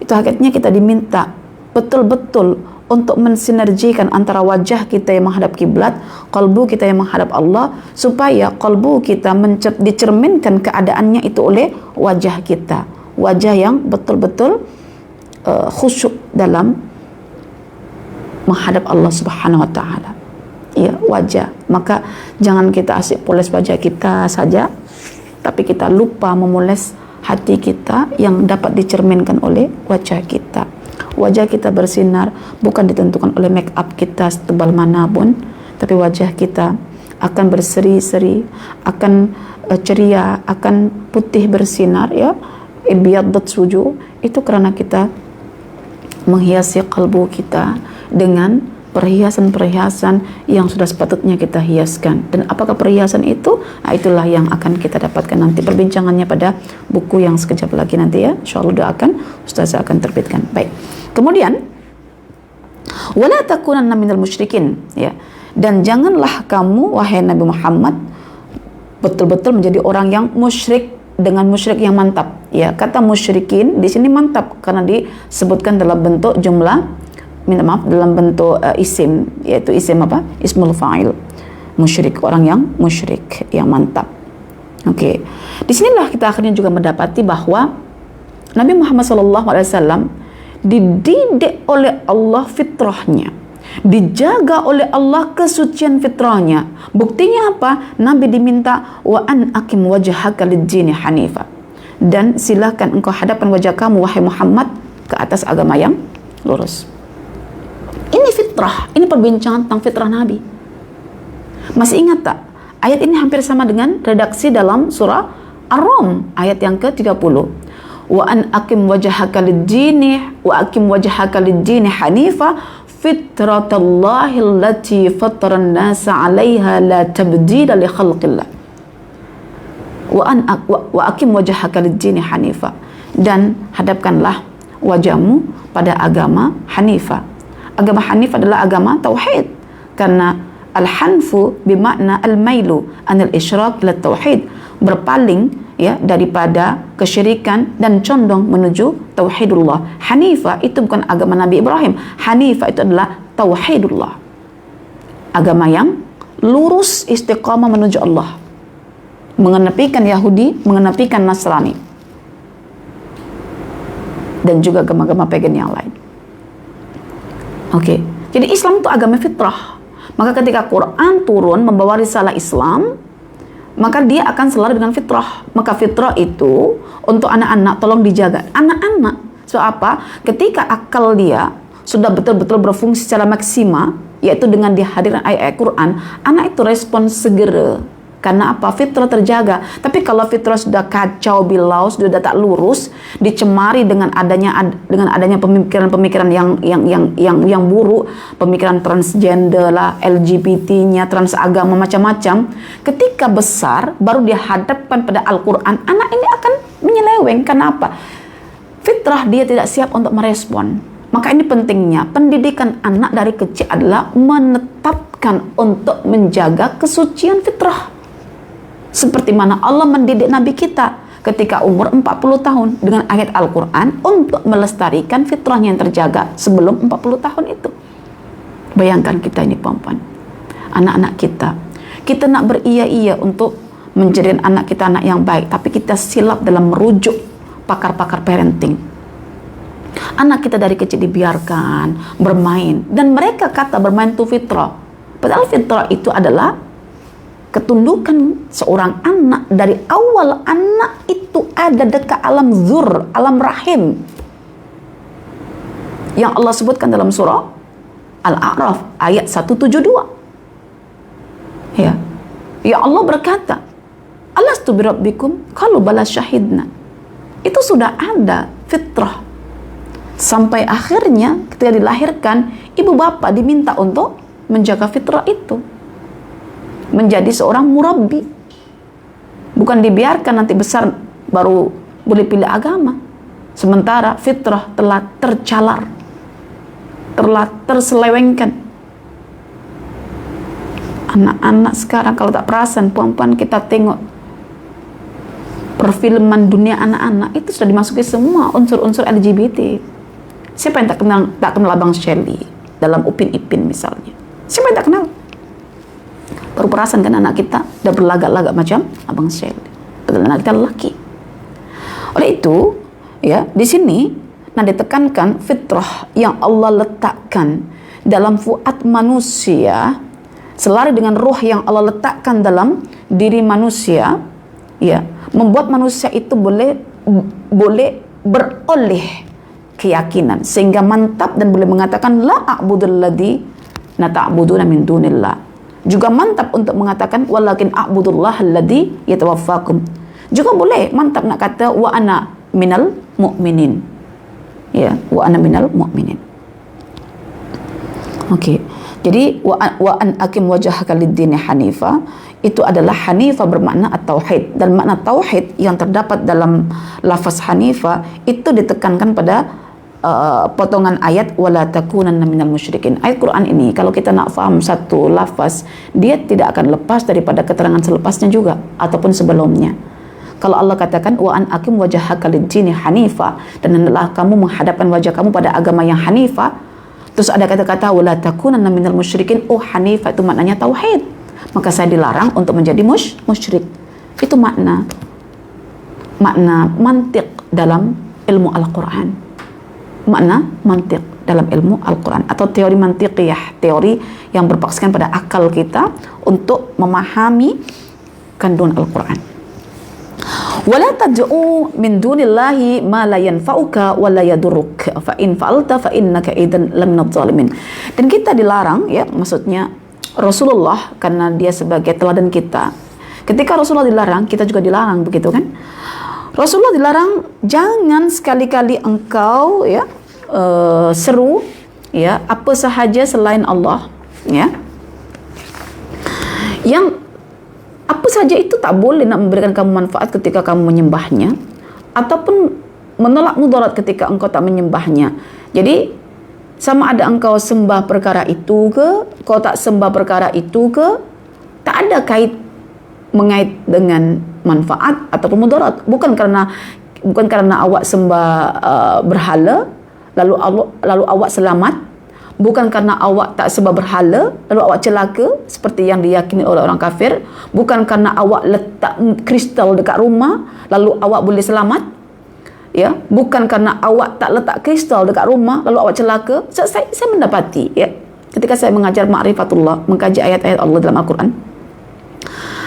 itu hakikatnya kita diminta betul-betul untuk mensinergikan antara wajah kita yang menghadap kiblat, kalbu kita yang menghadap Allah, supaya kalbu kita dicerminkan keadaannya itu oleh wajah kita, wajah yang betul-betul khusyuk dalam menghadap Allah Subhanahu wa taala. Ya, wajah. Maka jangan kita asik poles wajah kita saja, tapi kita lupa memoles hati kita yang dapat dicerminkan oleh wajah kita. Wajah kita bersinar bukan ditentukan oleh make up kita setebal manapun, tapi wajah kita akan berseri-seri, akan ceria, akan putih bersinar, ya, ibyadat suju, itu karena kita menghiasi kalbu kita dengan perhiasan-perhiasan yang sudah sepatutnya kita hiaskan. Dan apakah perhiasan itu? Nah, itulah yang akan kita dapatkan nanti perbincangannya pada buku yang sekejap lagi nanti, ya. Insyaallah doakan Ustazah akan terbitkan. Baik. Kemudian wala takunanna minal musyrikin, ya. Dan janganlah kamu wahai Nabi Muhammad betul-betul menjadi orang yang musyrik dengan musyrik yang mantap, ya. Kata musyrikin di sini mantap karena disebutkan dalam bentuk jumlah, minta maaf, dalam bentuk isim, yaitu isim apa? Ismul fa'il. Musyrik, orang yang musyrik, yang mantap. Oke. Disinilah kita akhirnya juga mendapati bahwa Nabi Muhammad SAW dididik oleh Allah fitrahnya, dijaga oleh Allah kesucian fitrahnya. Buktinya apa? Nabi diminta wa an aqim wajhaka lid-dini hanifa, dan silakan engkau hadapkan wajah kamu wahai Muhammad ke atas agama yang lurus. Ini fitrah, ini perbincangan tentang fitrah Nabi. Masih ingat tak? Ayat ini hampir sama dengan redaksi dalam surah Ar-Rum ayat yang ke-30. Wa an aqim wajhaka lid-dini wa aqim wajhaka lid-dini hanifa fitratallahi allati fattara an-nasa 'alaiha la tabdila li khalqillah. Wa aqim wajhaka lid-dini hanifa, dan hadapkanlah wajahmu pada agama Hanifah. Agama Hanif adalah agama tauhid, karena al-hanfu bermakna al-mailu anil isyraq ila tauhid, berpaling, ya, daripada kesyirikan dan condong menuju tauhidullah. Hanifah itu bukan agama Nabi Ibrahim. Hanifah itu adalah tauhidullah, agama yang lurus istiqamah menuju Allah, mengenepikan Yahudi, mengenepikan Nasrani, dan juga agama-agama pagan yang lain. Oke, jadi Islam itu agama fitrah. Maka ketika Quran turun membawa risalah Islam, maka dia akan selaras dengan fitrah. Maka fitrah itu untuk anak-anak tolong dijaga. Anak-anak, so apa? Ketika akal dia sudah betul-betul berfungsi secara maksimal, yaitu dengan dihadirkan ayat-ayat Quran, anak itu respon segera. Karena apa? Fitrah terjaga. Tapi kalau fitrah sudah kacau bilau, sudah tak lurus, dicemari dengan adanya pemikiran-pemikiran yang buruk, pemikiran transgender lah, LGBT-nya, transagama, macam-macam. Ketika besar baru dihadapkan pada Al-Quran, anak ini akan menyeleweng. Kenapa? Fitrah dia tidak siap untuk merespon. Maka ini pentingnya pendidikan anak dari kecil adalah menetapkan untuk menjaga kesucian fitrah. Seperti mana Allah mendidik Nabi kita ketika umur 40 tahun dengan ayat Al-Quran untuk melestarikan fitrahnya yang terjaga sebelum 40 tahun itu. Bayangkan kita ini perempuan, anak-anak kita nak beria-ia untuk menjadikan anak kita anak yang baik, tapi kita silap dalam merujuk pakar-pakar parenting. Anak kita dari kecil dibiarkan bermain, dan mereka kata bermain itu fitrah. Padahal fitrah itu adalah ketundukan seorang anak. Dari awal anak itu ada dekat alam zur, alam rahim, yang Allah sebutkan dalam surah Al-A'raf ayat 172. Ya, ya Allah berkata, alastu birabbikum qalu bala syahidna. Itu sudah ada fitrah. Sampai akhirnya ketika dilahirkan, ibu bapak diminta untuk menjaga fitrah itu, menjadi seorang murabbi, bukan dibiarkan nanti besar baru boleh pilih agama, sementara fitrah telah tercalar, telah terselewengkan. Anak-anak sekarang kalau tak perasan, puan-puan, kita tengok perfilman dunia anak-anak itu sudah dimasuki semua unsur-unsur LGBT, Siapa yang tak kenal Abang Shelly dalam Upin Ipin misalnya? Siapa yang tak kenal? Baru perasan kan anak kita udah berlagak-lagak macam Abang Shelly. Padahal anak kita lelaki. Oleh itu, ya, di sini ditekankan fitrah yang Allah letakkan dalam fuad manusia, selari dengan ruh yang Allah letakkan dalam diri manusia, ya, membuat manusia itu boleh beroleh keyakinan sehingga mantap dan boleh mengatakan la a'budul ladzi nata'buduna min dunillah. Juga mantap untuk mengatakan walakin a'budullah alladzi yatawaffakum. Juga boleh mantap nak kata wa ana minal mu'minin. Ya, wa ana minal mu'minin. Okey. Jadi wa an akim wajhaka lid-dini hanifa itu adalah hanifa bermakna at-tauhid, dan makna tauhid yang terdapat dalam lafaz hanifa itu ditekankan pada potongan ayat wala takunanna minal musyrikin. Ayat Quran ini kalau kita nak faham satu lafaz, dia tidak akan lepas daripada keterangan selepasnya juga ataupun sebelumnya. Kalau Allah katakan wa an aqim wajhaka lid-dini hanifa, dan hendaklah kamu menghadapkan wajah kamu pada agama yang hanifa, terus ada kata-kata wala takunanna minal musyrikin. Oh, hanifa itu maknanya tauhid, maka saya dilarang untuk menjadi musyrik. Itu makna mantiq dalam ilmu Al-Quran. Makna mantiq dalam ilmu Al-Quran atau teori mantiqiyah, teori yang berpaskan pada akal kita untuk memahami kandungan Al-Quran. Wala tad'u min dunillahi ma la yanfa'uka wa la yadurruk fa in fa'alta fa innaka idzan laminadh zalimin. Dan kita dilarang, ya, maksudnya Rasulullah, karena dia sebagai teladan kita. Ketika Rasulullah dilarang, kita juga dilarang, begitu kan? Rasulullah dilarang jangan sekali-kali engkau, ya, seru, ya, apa sahaja selain Allah, ya, yang apa saja itu tak boleh nak memberikan kamu manfaat ketika kamu menyembahnya, ataupun menolak mudarat ketika engkau tak menyembahnya. Jadi sama ada engkau sembah perkara itu ke, kau tak sembah perkara itu ke, tak ada mengait dengan manfaat ataupun mudarat. Bukan karena awak sembah berhala lalu awak selamat, bukan karena awak tak sembah berhala lalu awak celaka seperti yang diyakini oleh orang kafir, bukan karena awak letak kristal dekat rumah lalu awak boleh selamat, ya, bukan karena awak tak letak kristal dekat rumah lalu awak celaka. Saya mendapati, ya, ketika saya mengajar ma'rifatullah, mengkaji ayat-ayat Allah dalam Al-Quran,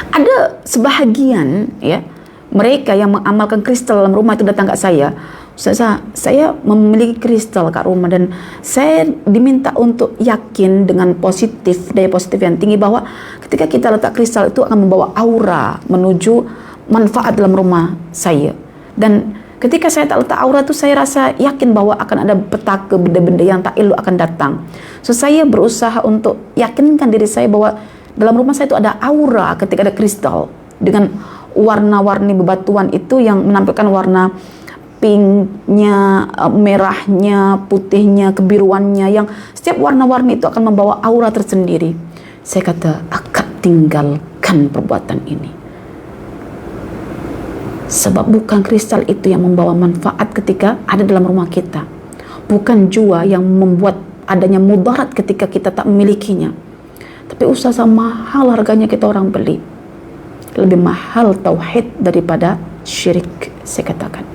ada sebahagian, ya, mereka yang mengamalkan kristal dalam rumah itu datang kat saya. Ustaz, saya memiliki kristal kat rumah dan saya diminta untuk yakin dengan daya positif yang tinggi bahwa ketika kita letak kristal itu akan membawa aura menuju manfaat dalam rumah saya. Dan ketika saya tak letak aura itu, saya rasa yakin bahwa akan ada petaka benda-benda yang tak elok akan datang. So saya berusaha untuk yakinkan diri saya bahwa dalam rumah saya itu ada aura ketika ada kristal dengan warna-warni bebatuan itu yang menampilkan warna pinknya, merahnya, putihnya, kebiruannya, yang setiap warna-warni itu akan membawa aura tersendiri. Saya kata, akad tinggalkan perbuatan ini. Sebab bukan kristal itu yang membawa manfaat ketika ada dalam rumah kita. Bukan jua yang membuat adanya mudarat ketika kita tak memilikinya. Tapi usaha mahal harganya kita orang beli. Lebih mahal tauhid daripada syirik, saya katakan.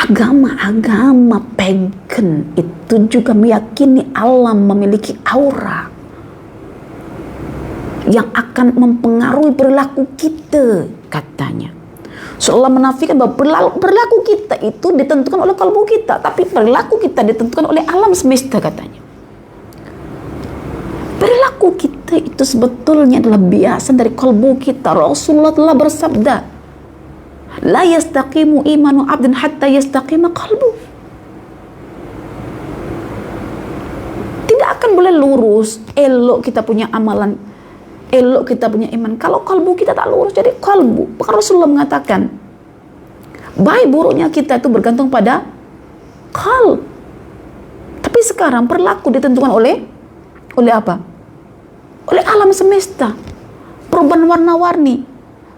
Agama-agama pagan itu juga meyakini alam memiliki aura yang akan mempengaruhi perilaku kita, katanya. Seolah menafikan bahwa perilaku kita itu ditentukan oleh kalbu kita, tapi perilaku kita ditentukan oleh alam semesta, katanya. Perilaku kita itu sebetulnya adalah biasan dari kalbu kita. Rasulullah telah bersabda, la yastaqimu imanu abdin hatta yastaqima qalbu. Tidak akan boleh lurus, elok kita punya amalan, elok kita punya iman, kalau kalbu kita tak lurus. Jadi kalbu, bahkan Rasulullah mengatakan baik buruknya kita itu bergantung pada qalb. Tapi sekarang perilaku ditentukan oleh apa? Oleh alam semesta, perubahan warna-warni.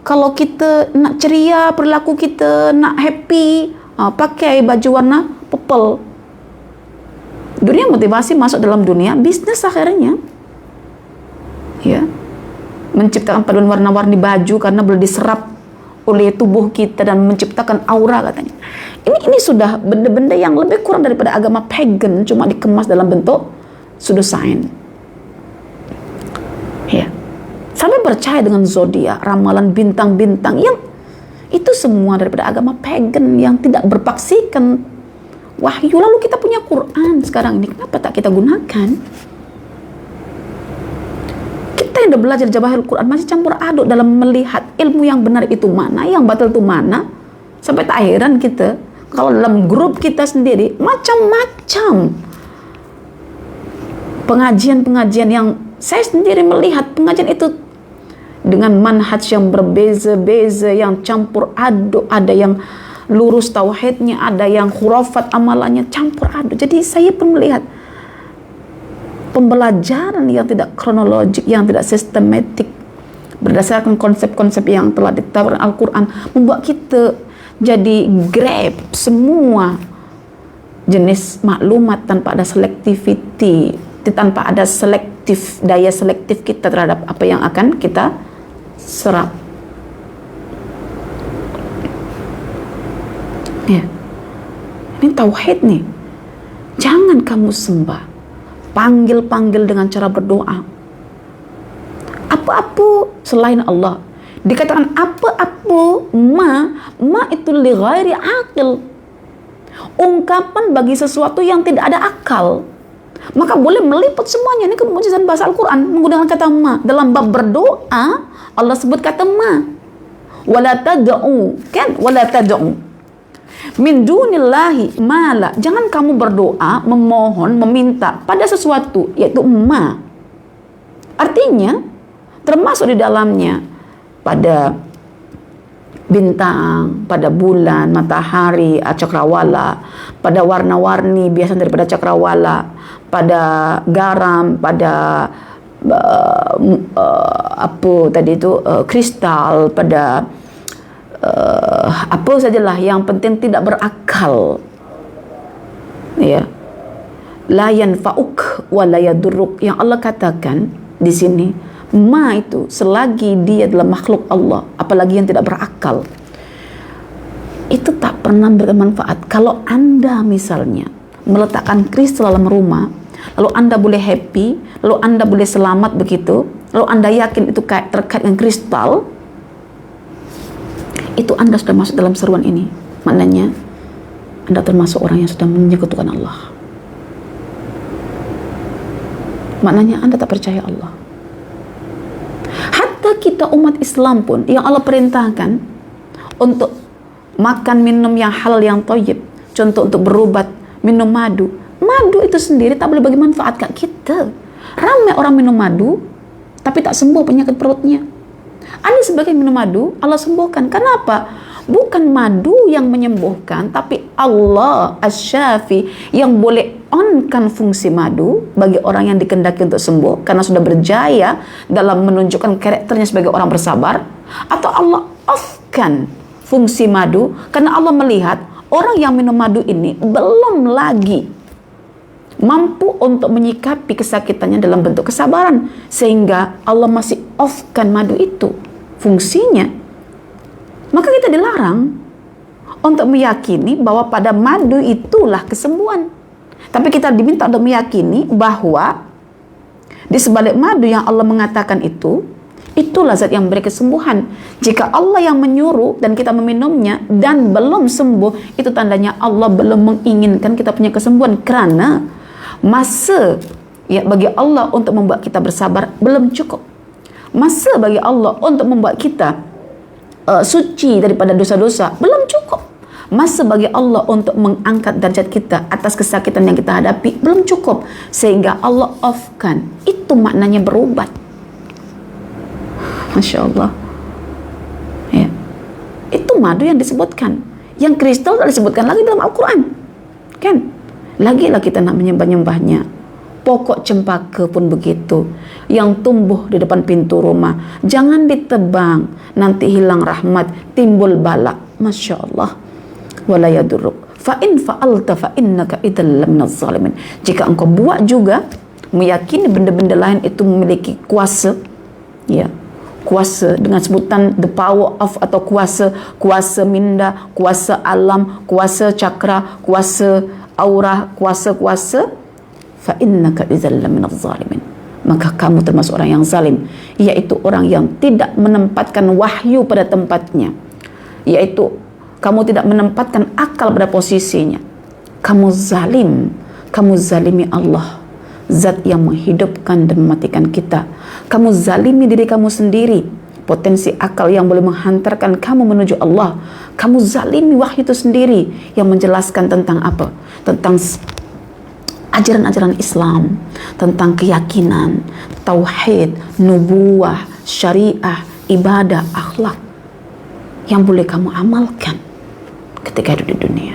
Kalau kita nak ceria, perilaku kita nak happy, pakai baju warna purple. Dunia motivasi masuk dalam dunia bisnis akhirnya. Ya. Menciptakan paduan warna-warni baju karena boleh diserap oleh tubuh kita dan menciptakan aura katanya. Ini sudah benda-benda yang lebih kurang daripada agama pagan, cuma dikemas dalam bentuk pseudoscience. Ya. Sampai percaya dengan zodiak, ramalan bintang-bintang yang itu semua daripada agama pagan yang tidak berpaksikan wahyu. Lalu kita punya Quran sekarang ini, kenapa tak kita gunakan? Kita yang udah belajar Jawahirul Quran masih campur aduk dalam melihat ilmu yang benar itu mana, yang batal itu mana. Sampai tak heran kita kalau dalam grup kita sendiri macam-macam pengajian-pengajian yang saya sendiri melihat pengajian itu dengan manhaj yang berbeza-beza, yang campur aduk, ada yang lurus tauhidnya, ada yang khurafat amalannya, campur aduk. Jadi saya pun melihat pembelajaran yang tidak kronologik, yang tidak sistematik berdasarkan konsep-konsep yang telah ditawarkan Al-Quran membuat kita jadi grab semua jenis maklumat tanpa ada selectivity, tanpa ada daya selektif kita terhadap apa yang akan kita serap. Ya. Ini tauhid nih. Jangan kamu sembah. Panggil-panggil dengan cara berdoa. Apa-apa selain Allah. Dikatakan apa-apa ma itu li ghairi aqil. Ungkapan bagi sesuatu yang tidak ada akal. Maka boleh meliput semuanya. Ini kemujizan bahasa Al-Quran menggunakan kata ma. Dalam bab berdoa Allah sebut kata ma. Wala tad'u, kan? Wala tad'u min dunillahi mala. Jangan kamu berdoa, memohon, meminta pada sesuatu, yaitu ma. Artinya termasuk di dalamnya pada bintang, pada bulan, matahari, cakrawala, pada warna-warni biasa daripada cakrawala, pada garam, pada apa tadi itu kristal, pada apa sajalah yang penting tidak berakal. Ya. La yanfa'uk wa la yadurruk, yang Allah katakan di sini, ma itu selagi dia adalah makhluk Allah, apalagi yang tidak berakal, itu tak pernah bermanfaat. Kalau Anda misalnya meletakkan kristal dalam rumah, lalu Anda boleh happy, lalu Anda boleh selamat begitu, lalu Anda yakin itu terkait dengan kristal, itu Anda sudah masuk dalam seruan ini. Maknanya Anda termasuk orang yang sudah menyekutukan Allah. Maknanya Anda tak percaya Allah. Hatta kita umat Islam pun yang Allah perintahkan untuk makan minum yang halal yang thayyib, contoh untuk berobat, minum madu. Madu itu sendiri tak boleh bagi manfaat kat kita. Ramai orang minum madu tapi tak sembuh penyakit perutnya. Anda sebagai minum madu, Allah sembuhkan. Kenapa? Bukan madu yang menyembuhkan, tapi Allah Asy-Syafi yang boleh onkan fungsi madu bagi orang yang dikehendaki untuk sembuh karena sudah berjaya dalam menunjukkan karakternya sebagai orang bersabar, atau Allah offkan fungsi madu karena Allah melihat orang yang minum madu ini belum lagi mampu untuk menyikapi kesakitannya dalam bentuk kesabaran, sehingga Allah masih offkan madu itu fungsinya. Maka kita dilarang untuk meyakini bahwa pada madu itulah kesembuhan. Tapi kita diminta untuk meyakini bahwa di sebalik madu yang Allah mengatakan itulah zat yang memberi kesembuhan. Jika Allah yang menyuruh dan kita meminumnya dan belum sembuh, itu tandanya Allah belum menginginkan kita punya kesembuhan, karena masa bagi Allah untuk membuat kita bersabar belum cukup. Masa bagi Allah untuk membuat kita suci daripada dosa-dosa belum cukup. Masa bagi Allah untuk mengangkat derajat kita atas kesakitan yang kita hadapi belum cukup, sehingga Allah offkan. Itu maknanya berobat. Masya Allah. Ya. Itu madu yang disebutkan. Yang kristal tak disebutkan lagi dalam Al-Quran, kan? Lagi-lagi kita nak menyembah-nyembahnya, Pokok cempaka pun begitu, yang tumbuh di depan pintu rumah, jangan ditebang, nanti hilang rahmat, timbul bala. Masya Allah. Wala yadurruk fa in fa'alta fa innaka idzal laminaz zalimin. Jika engkau buat juga, meyakini benda-benda lain itu memiliki kuasa, ya, kuasa dengan sebutan the power of, atau kuasa minda, kuasa alam, kuasa cakra, kuasa aura, kuasa fa innaka idzal laminaz zalimin, maka kamu termasuk orang yang zalim, yaitu orang yang tidak menempatkan wahyu pada tempatnya, yaitu kamu tidak menempatkan akal pada posisinya. Kamu zalim, kamu zalimi Allah, zat yang menghidupkan dan mematikan kita. Kamu zalimi diri kamu sendiri, potensi akal yang boleh menghantarkan kamu menuju Allah. Kamu zalimi wahyu itu sendiri yang menjelaskan tentang apa? Tentang ajaran-ajaran Islam, tentang keyakinan, tauhid, nubuah, syariah, ibadah, akhlak yang boleh kamu amalkan ketika hidup di dunia.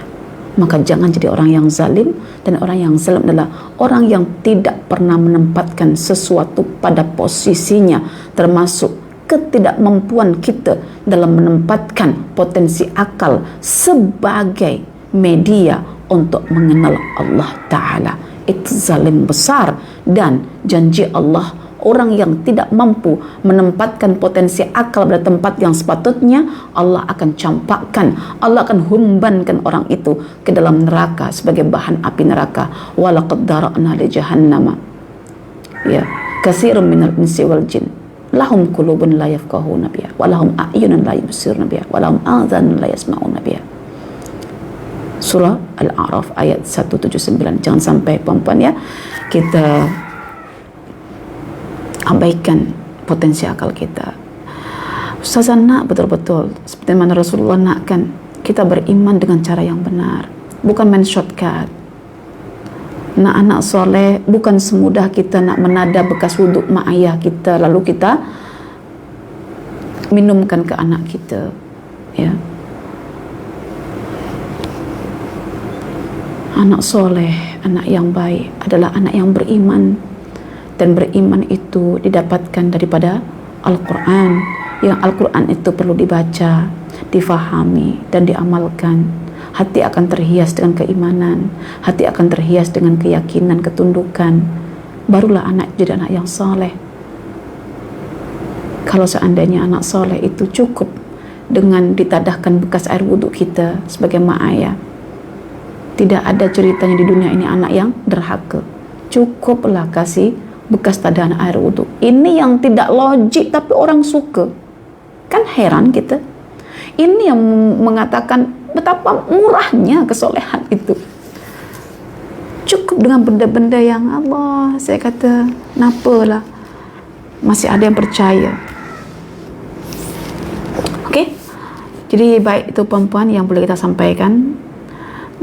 Maka jangan jadi orang yang zalim, dan orang yang zalim adalah orang yang tidak pernah menempatkan sesuatu pada posisinya, termasuk ketidakmampuan kita dalam menempatkan potensi akal sebagai media untuk mengenal Allah Ta'ala. Itu zalim besar, dan janji Allah, orang yang tidak mampu menempatkan potensi akal pada tempat yang sepatutnya, Allah akan campakkan, Allah akan humbankan orang itu ke dalam neraka sebagai bahan api neraka. Walaqad dara'na li jahannama, ya, katsirun minal insi wal jin lahum qulubun la yafqahuna biha wa lahum a'yunun la yubsiruna biha wa lahum adhanun la yasma'una biha. Surah Al-A'raf ayat 179. Jangan sampai perempuan, ya, kita abaikan potensi akal kita. Ustazah nak betul-betul seperti mana Rasulullah nakkan kita beriman dengan cara yang benar, bukan main shortcut. Nak anak soleh bukan semudah kita nak menada bekas wuduk mak ayah kita lalu kita minumkan ke anak kita, ya. Anak soleh, anak yang baik adalah anak yang beriman, dan beriman itu didapatkan daripada Al-Quran. Yang Al-Quran itu perlu dibaca, difahami, dan diamalkan. Hati akan terhias dengan keimanan, hati akan terhias dengan keyakinan, ketundukan. Barulah anak jadi anak yang soleh. Kalau seandainya anak soleh itu cukup dengan ditadahkan bekas air wudhu kita sebagai mak ayah, tidak ada ceritanya di dunia ini anak yang derhaka. Cukuplah kasih bekas tadahan air wudhu. Ini yang tidak logik tapi orang suka. Kan heran kita. Ini yang mengatakan betapa murahnya kesolehan itu. Cukup dengan benda-benda yang Allah, saya kata, napalah masih ada yang percaya. Okey. Jadi baik itu perempuan yang boleh kita sampaikan,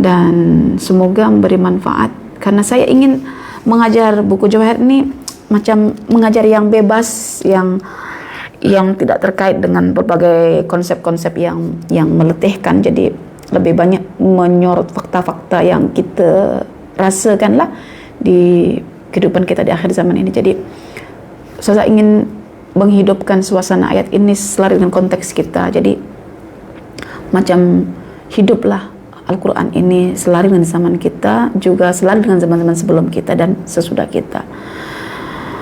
dan semoga memberi manfaat, karena saya ingin mengajar buku Jawahir ini macam mengajar yang bebas, yang tidak terkait dengan berbagai konsep-konsep yang meletihkan. Jadi lebih banyak menyorot fakta-fakta yang kita rasakan lah di kehidupan kita di akhir zaman ini. Jadi saya ingin menghidupkan suasana ayat ini selari dengan konteks kita. Jadi macam hiduplah Al-Quran ini selari dengan zaman kita, juga selari dengan zaman-zaman sebelum kita dan sesudah kita.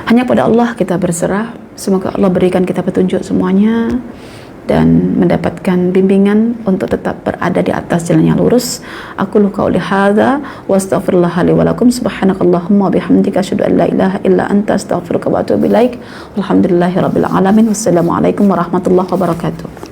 Hanya pada Allah kita berserah. Semoga Allah berikan kita petunjuk semuanya dan mendapatkan bimbingan untuk tetap berada di atas jalan yang lurus. Aqulu qauli hadza wa astaghfirullah li wa lakum. Subhanakallahumma wa bihamdika asyhadu an la ilaha illa anta astaghfiruka wa atubu ilaik. Alhamdulillahirabbil alamin. Wassalamualaikum warahmatullahi wabarakatuh.